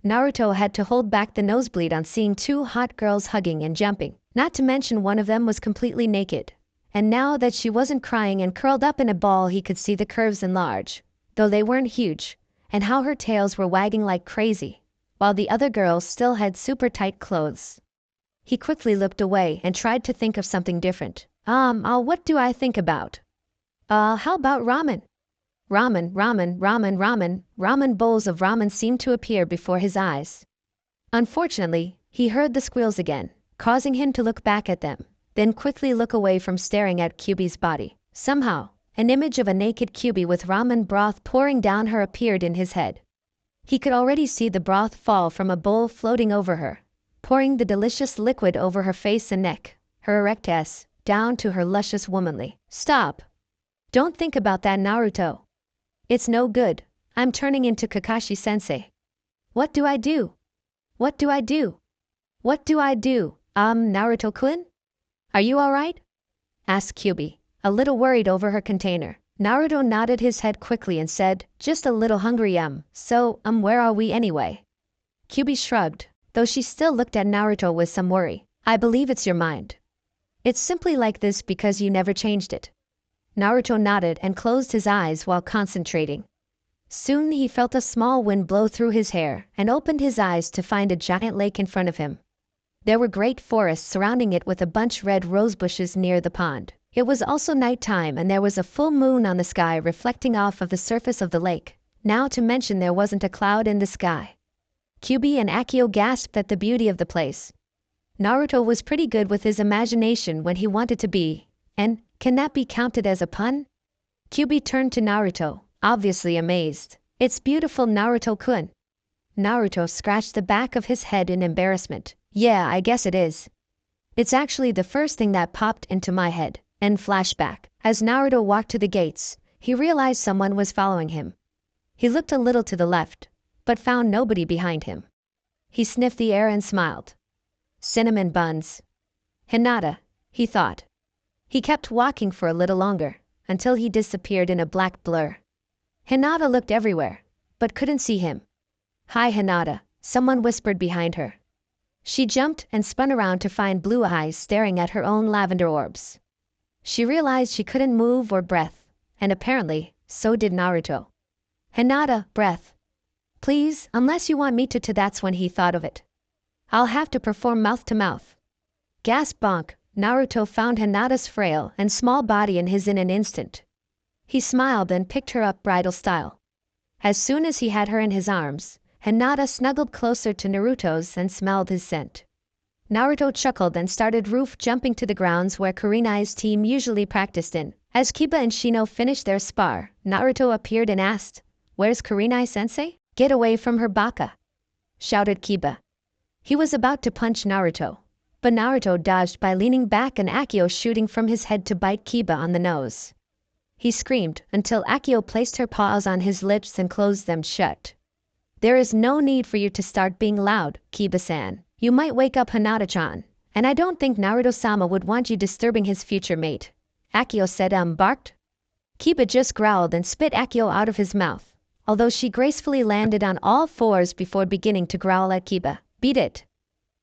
Naruto had to hold back the nosebleed on seeing two hot girls hugging and jumping, not to mention one of them was completely naked. And now that she wasn't crying and curled up in a ball, he could see the curves enlarge, though they weren't huge, and how her tails were wagging like crazy, while the other girls still had super tight clothes. He quickly looked away and tried to think of something different. What do I think about? How about ramen? Ramen bowls of ramen seemed to appear before his eyes. Unfortunately, he heard the squeals again, causing him to look back at them, then quickly look away from staring at Kyuubi's body. Somehow, an image of a naked Kyuubi with ramen broth pouring down her appeared in his head. He could already see the broth fall from a bowl floating over her, pouring the delicious liquid over her face and neck, her erect ass, down to her luscious womanly. "Stop. Don't think about that, Naruto. It's no good. I'm turning into Kakashi-sensei. What do I do? What do I do? What do I do? Naruto-kun? Are you alright?" asked Kyuubi, a little worried over her container. Naruto nodded his head quickly and said, "Just a little hungry, so, where are we anyway?" Kyuubi shrugged, though she still looked at Naruto with some worry. "I believe it's your mind. It's simply like this because you never changed it." Naruto nodded and closed his eyes while concentrating. Soon he felt a small wind blow through his hair and opened his eyes to find a giant lake in front of him. There were great forests surrounding it with a bunch red rose bushes near the pond. It was also nighttime and there was a full moon on the sky reflecting off of the surface of the lake. Now to mention there wasn't a cloud in the sky. Kyuubi and Akio gasped at the beauty of the place. Naruto was pretty good with his imagination when he wanted to be, and can that be counted as a pun? Kyuubi turned to Naruto, obviously amazed. "It's beautiful, Naruto-kun." Naruto scratched the back of his head in embarrassment. "Yeah, I guess it is. It's actually the first thing that popped into my head." And flashback. As Naruto walked to the gates, he realized someone was following him. He looked a little to the left, but found nobody behind him. He sniffed the air and smiled. Cinnamon buns. Hinata, he thought. He kept walking for a little longer, until he disappeared in a black blur. Hinata looked everywhere, but couldn't see him. "Hi Hinata," someone whispered behind her. She jumped and spun around to find blue eyes staring at her own lavender orbs. She realized she couldn't move or breath, and apparently, so did Naruto. "Hinata, breath. Please, unless you want me to." That's when he thought of it. "I'll have to perform mouth to mouth." Gasp bonk, Naruto found Hinata's frail and small body in his in an instant. He smiled and picked her up bridal style. As soon as he had her in his arms, Hinata snuggled closer to Naruto's and smelled his scent. Naruto chuckled and started roof jumping to the grounds where Kurenai's team usually practiced in. As Kiba and Shino finished their spar, Naruto appeared and asked, "Where's Kurenai-sensei?" "Get away from her, baka!" shouted Kiba. He was about to punch Naruto, but Naruto dodged by leaning back and Akio shooting from his head to bite Kiba on the nose. He screamed until Akio placed her paws on his lips and closed them shut. "There is no need for you to start being loud, Kiba-san. You might wake up Hinata-chan, and I don't think Naruto-sama would want you disturbing his future mate," Akio said barked. Kiba just growled and spit Akio out of his mouth, although she gracefully landed on all fours before beginning to growl at Kiba. "Beat it.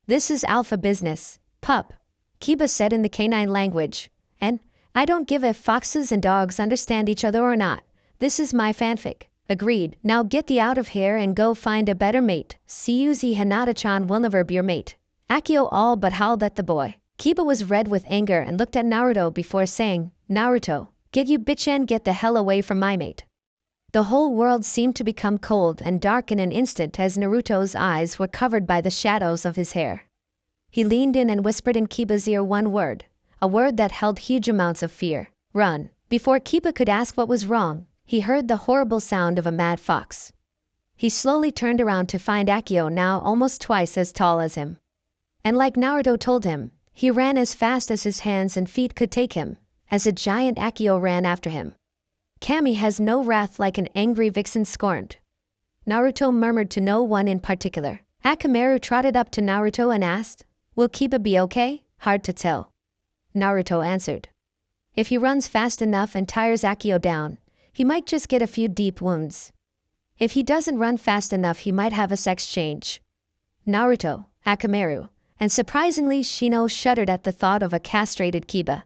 This is alpha business, pup," Kiba said in the canine language, "and I don't give a if foxes and dogs understand each other or not. This is my fanfic." "Agreed. Now get thee out of here and go find a better mate. See you, Hinata-chan will never be your mate." Akio all but howled at the boy. Kiba was red with anger and looked at Naruto before saying, "Naruto, get you bitch and get the hell away from my mate." The whole world seemed to become cold and dark in an instant as Naruto's eyes were covered by the shadows of his hair. He leaned in and whispered in Kiba's ear one word, a word that held huge amounts of fear. "Run." Before Kiba could ask what was wrong, he heard the horrible sound of a mad fox. He slowly turned around to find Akio now almost twice as tall as him. And like Naruto told him, he ran as fast as his hands and feet could take him, as a giant Akio ran after him. "Kami has no wrath like an angry vixen scorned," Naruto murmured to no one in particular. Akamaru trotted up to Naruto and asked, "Will Kiba be okay?" "Hard to tell," Naruto answered. "If he runs fast enough and tires Akio down, he might just get a few deep wounds. If he doesn't run fast enough he might have a sex change." Naruto, Akamaru, and surprisingly Shino shuddered at the thought of a castrated Kiba.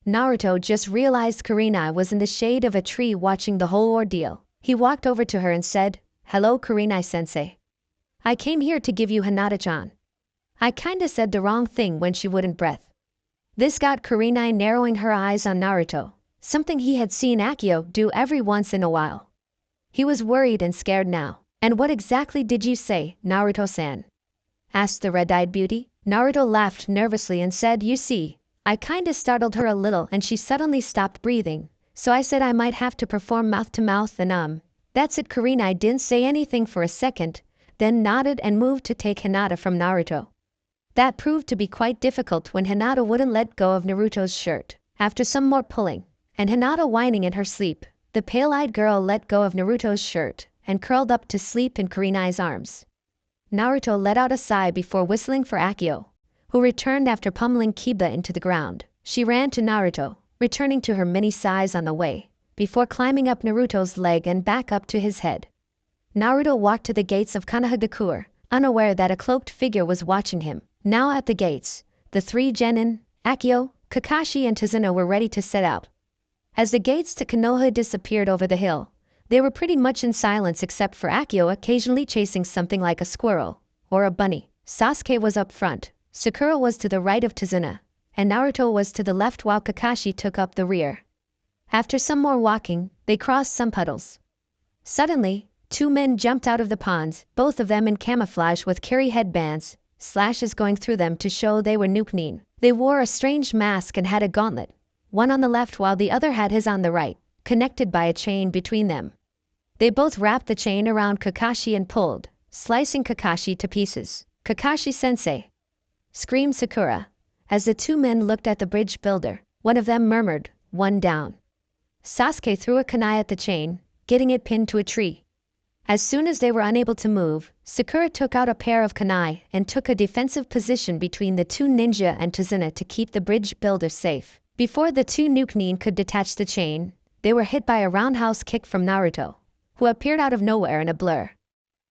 Naruto just realized Kurenai was in the shade of a tree watching the whole ordeal. He walked over to her and said, "Hello Kurenai-sensei. I came here to give you Hinata-chan." I kinda said the wrong thing when she wouldn't breath. This got Kurenai narrowing her eyes on Naruto, something he had seen Akio do every once in a while. He was worried and scared now. "And what exactly did you say, Naruto-san?" asked the red-eyed beauty. Naruto laughed nervously and said, "You see, I kinda startled her a little and she suddenly stopped breathing, so I said I might have to perform mouth to mouth and that's it." Kurenai didn't say anything for a second, then nodded and moved to take Hinata from Naruto. That proved to be quite difficult when Hinata wouldn't let go of Naruto's shirt. After some more pulling, and Hinata whining in her sleep, the pale-eyed girl let go of Naruto's shirt and curled up to sleep in Kurenai's arms. Naruto let out a sigh before whistling for Akio, who returned after pummeling Kiba into the ground. She ran to Naruto, returning to her many sighs on the way, before climbing up Naruto's leg and back up to his head. Naruto walked to the gates of Konohagakure, unaware that a cloaked figure was watching him. Now at the gates, the three genin, Akio, Kakashi and Tazuna were ready to set out. As the gates to Konoha disappeared over the hill, they were pretty much in silence except for Akio occasionally chasing something like a squirrel or a bunny. Sasuke was up front, Sakura was to the right of Tazuna, and Naruto was to the left while Kakashi took up the rear. After some more walking, they crossed some puddles. Suddenly, two men jumped out of the ponds, both of them in camouflage with carry headbands, slashes going through them to show they were Nukenin. They wore a strange mask and had a gauntlet, one on the left while the other had his on the right, connected by a chain between them. They both wrapped the chain around Kakashi and pulled, slicing Kakashi to pieces. "Kakashi-sensei!" screamed Sakura. As the two men looked at the bridge builder, one of them murmured, "One down." Sasuke threw a kunai at the chain, getting it pinned to a tree. As soon as they were unable to move, Sakura took out a pair of kunai and took a defensive position between the two ninja and Tazuna to keep the bridge builder safe. Before the two Nukenin could detach the chain, they were hit by a roundhouse kick from Naruto, who appeared out of nowhere in a blur.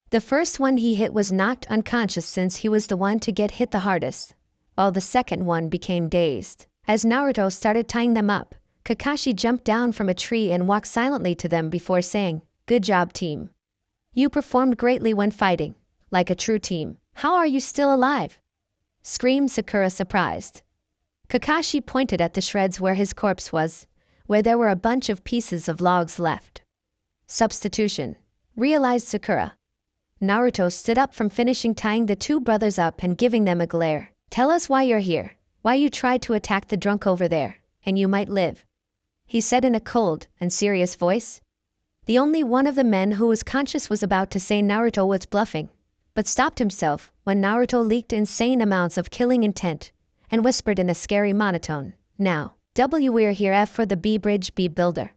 The first one he hit was knocked unconscious since he was the one to get hit the hardest, while the second one became dazed. As Naruto started tying them up, Kakashi jumped down from a tree and walked silently to them before saying, "Good job, team. You performed greatly when fighting, like a true team. How are you still alive?" screamed Sakura, surprised. Kakashi pointed at the shreds where his corpse was, where there were a bunch of pieces of logs left. "Substitution," realized Sakura. Naruto stood up from finishing tying the two brothers up and giving them a glare. "Tell us why you're here, why you tried to attack the drunk over there, and you might live," he said in a cold and serious voice. The only one of the men who was conscious was about to say Naruto was bluffing, but stopped himself when Naruto leaked insane amounts of killing intent and whispered in a scary monotone, "Now, we're here F for the B bridge B builder.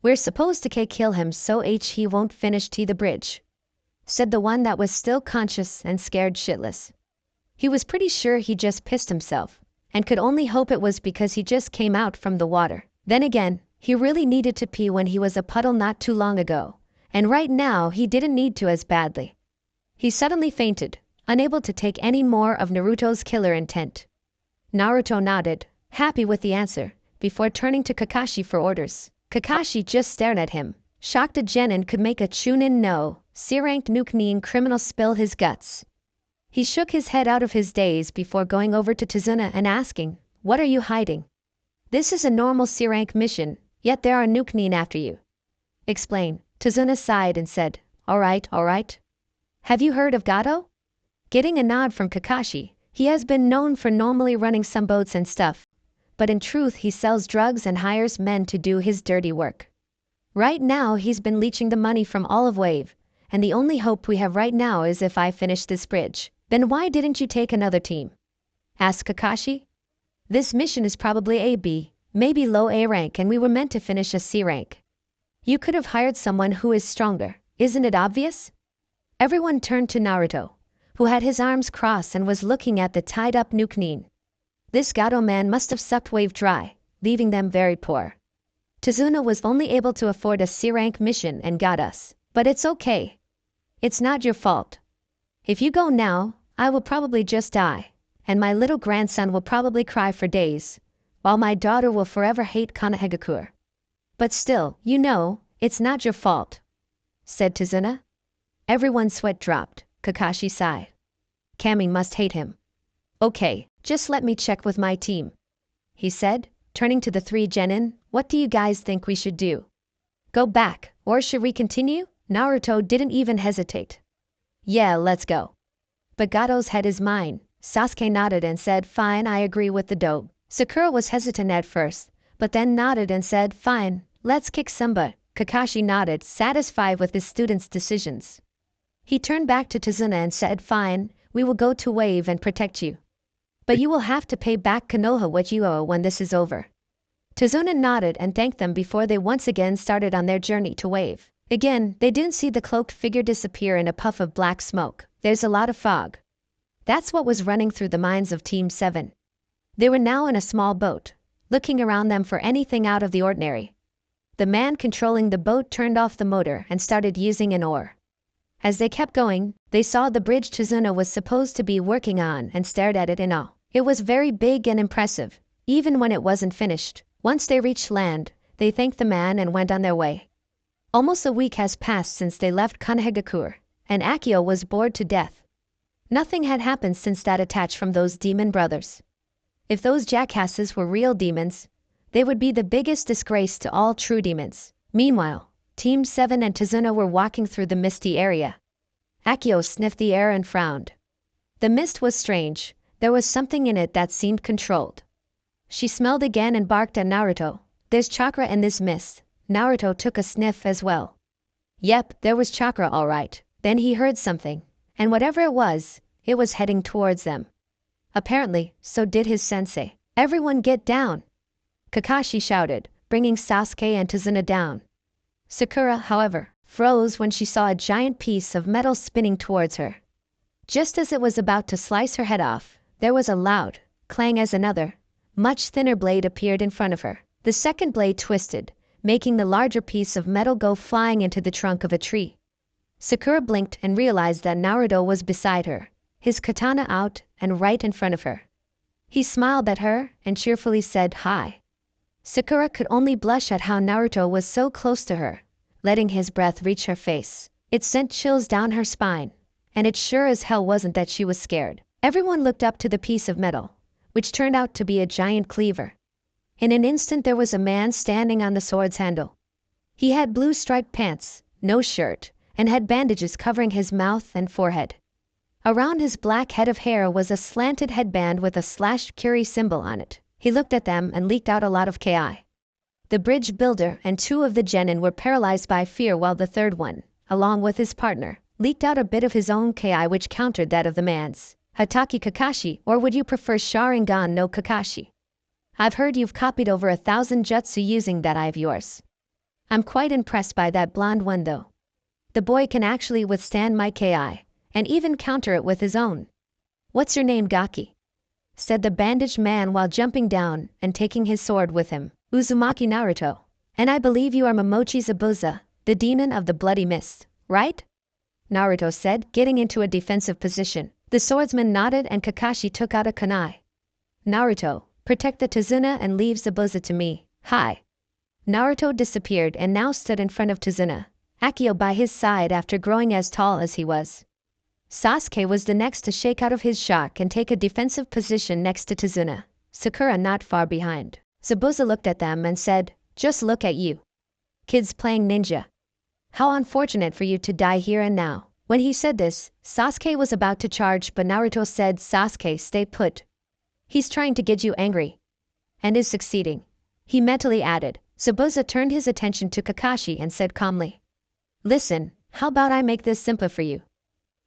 We're supposed to K kill him so he won't finish T the bridge," said the one that was still conscious and scared shitless. He was pretty sure he just pissed himself, and could only hope it was because he just came out from the water. Then again, he really needed to pee when he was a puddle not too long ago, and right now he didn't need to as badly. He suddenly fainted, unable to take any more of Naruto's killer intent. Naruto nodded, happy with the answer, before turning to Kakashi for orders. Kakashi just stared at him, shocked a genin could make a Chunin no C-ranked Nukenin criminal spill his guts. He shook his head out of his daze before going over to Tazuna and asking, "What are you hiding? This is a normal C-rank mission, yet there are Nukenin after you." "Explain." Tazuna sighed and said, Alright. "Have you heard of Gato?" Getting a nod from Kakashi, he has been known for normally running some boats and stuff, but in truth he sells drugs and hires men to do his dirty work. Right now he's been leeching the money from Olive Wave, and the only hope we have right now is if I finish this bridge. "Then why didn't you take another team?" asked Kakashi. "This mission is probably A-B, maybe low A rank, and we were meant to finish a C rank. You could have hired someone who is stronger, isn't it obvious?" Everyone turned to Naruto, who had his arms crossed and was looking at the tied-up Nukenin. This Gato man must have sucked Wave dry, leaving them very poor. Tazuna was only able to afford a C-rank mission and got us. But it's okay. It's not your fault. If you go now, I will probably just die, and my little grandson will probably cry for days, while my daughter will forever hate Konohagakure. But still, it's not your fault," said Tazuna. Everyone's sweat dropped. Kakashi sighed. "Kami must hate him." "Okay, just let me check with my team," he said, turning to the three genin. "What do you guys think we should do? Go back, or should we continue?" Naruto didn't even hesitate. "Yeah, let's go." But Gato's head is mine. Sasuke nodded and said, "Fine, I agree with the dope." Sakura was hesitant at first, but then nodded and said, "Fine, let's kick some butt." Kakashi nodded, satisfied with his students' decisions. He turned back to Tazuna and said, "Fine, we will go to Wave and protect you. But you will have to pay back Konoha what you owe when this is over." Tazuna nodded and thanked them before they once again started on their journey to Wave. Again, they didn't see the cloaked figure disappear in a puff of black smoke. There's a lot of fog. That's what was running through the minds of Team 7. They were now in a small boat, looking around them for anything out of the ordinary. The man controlling the boat turned off the motor and started using an oar. As they kept going, they saw the bridge Tazuna was supposed to be working on and stared at it in awe. It was very big and impressive, even when it wasn't finished. Once they reached land, they thanked the man and went on their way. Almost a week has passed since they left Konohagakure, and Akio was bored to death. Nothing had happened since that attack from those demon brothers. If those jackasses were real demons, they would be the biggest disgrace to all true demons. Meanwhile, Team 7 and Tazuna were walking through the misty area. Akio sniffed the air and frowned. The mist was strange. There was something in it that seemed controlled. She smelled again and barked at Naruto. "There's chakra in this mist." Naruto took a sniff as well. Yep, there was chakra all right. Then he heard something, and whatever it was heading towards them. Apparently, so did his sensei. "Everyone get down!" Kakashi shouted, bringing Sasuke and Tazuna down. Sakura, however, froze when she saw a giant piece of metal spinning towards her. Just as it was about to slice her head off, there was a loud clang as another, much thinner blade appeared in front of her. The second blade twisted, making the larger piece of metal go flying into the trunk of a tree. Sakura blinked and realized that Naruto was beside her, his katana out and right in front of her. He smiled at her and cheerfully said hi. Sakura could only blush at how Naruto was so close to her, letting his breath reach her face. It sent chills down her spine, and it sure as hell wasn't that she was scared. Everyone looked up to the piece of metal, which turned out to be a giant cleaver. In an instant there was a man standing on the sword's handle. He had blue striped pants, no shirt, and had bandages covering his mouth and forehead. Around his black head of hair was a slanted headband with a slashed Curie symbol on it. He looked at them and leaked out a lot of ki. The bridge builder and two of the genin were paralyzed by fear, while the third one, along with his partner, leaked out a bit of his own ki which countered that of the man's. Hataki Kakashi, or would you prefer Sharingan no Kakashi? I've heard you've copied over 1,000 jutsu using that eye of yours. I'm quite impressed by that blonde one though. The boy can actually withstand my ki, and even counter it with his own. What's your name, Gaki? Said the bandaged man while jumping down and taking his sword with him. Uzumaki Naruto. And I believe you are Momochi Zabuza, the demon of the bloody mist, right? Naruto said, getting into a defensive position. The swordsman nodded and Kakashi took out a kunai. Naruto, protect the Tazuna and leave Zabuza to me. Hi. Naruto disappeared and now stood in front of Tazuna, Akio by his side after growing as tall as he was. Sasuke was the next to shake out of his shock and take a defensive position next to Tazuna, Sakura not far behind. Zabuza looked at them and said, just look at you. Kids playing ninja. How unfortunate for you to die here and now. When he said this, Sasuke was about to charge, but Naruto said, Sasuke, stay put. He's trying to get you angry. And is succeeding. He mentally added. Zabuza turned his attention to Kakashi and said calmly, listen, how about I make this simpler for you?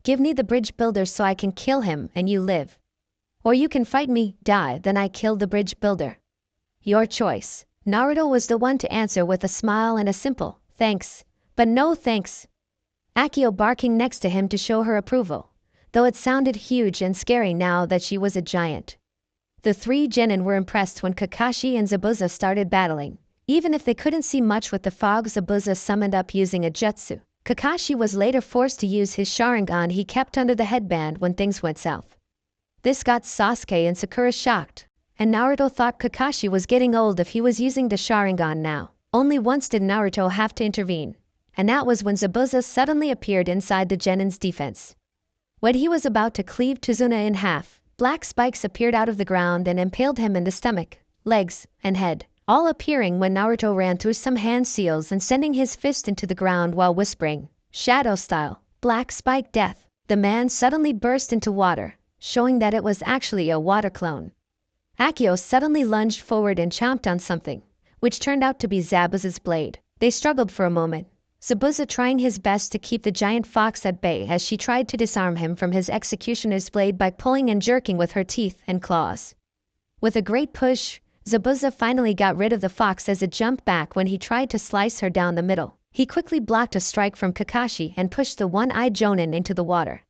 Give me the bridge builder so I can kill him and you live. Or you can fight me, die, then I kill the bridge builder. Your choice. Naruto was the one to answer with a smile and a simple, thanks, but no thanks. Akio barking next to him to show her approval, though it sounded huge and scary now that she was a giant. The three genin were impressed when Kakashi and Zabuza started battling. Even if they couldn't see much with the fog Zabuza summoned up using a jutsu. Kakashi was later forced to use his Sharingan he kept under the headband when things went south. This got Sasuke and Sakura shocked, and Naruto thought Kakashi was getting old if he was using the Sharingan now. Only once did Naruto have to intervene, and that was when Zabuza suddenly appeared inside the genin's defense. When he was about to cleave Tazuna in half, black spikes appeared out of the ground and impaled him in the stomach, legs, and head, all appearing when Naruto ran through some hand seals and sending his fist into the ground while whispering, shadow style, black spike death. The man suddenly burst into water, showing that it was actually a water clone. Akio suddenly lunged forward and chomped on something, which turned out to be Zabuza's blade. They struggled for a moment, Zabuza trying his best to keep the giant fox at bay as she tried to disarm him from his executioner's blade by pulling and jerking with her teeth and claws. With a great push, Zabuza finally got rid of the fox as it jumped back when he tried to slice her down the middle. He quickly blocked a strike from Kakashi and pushed the one-eyed Jonin into the water.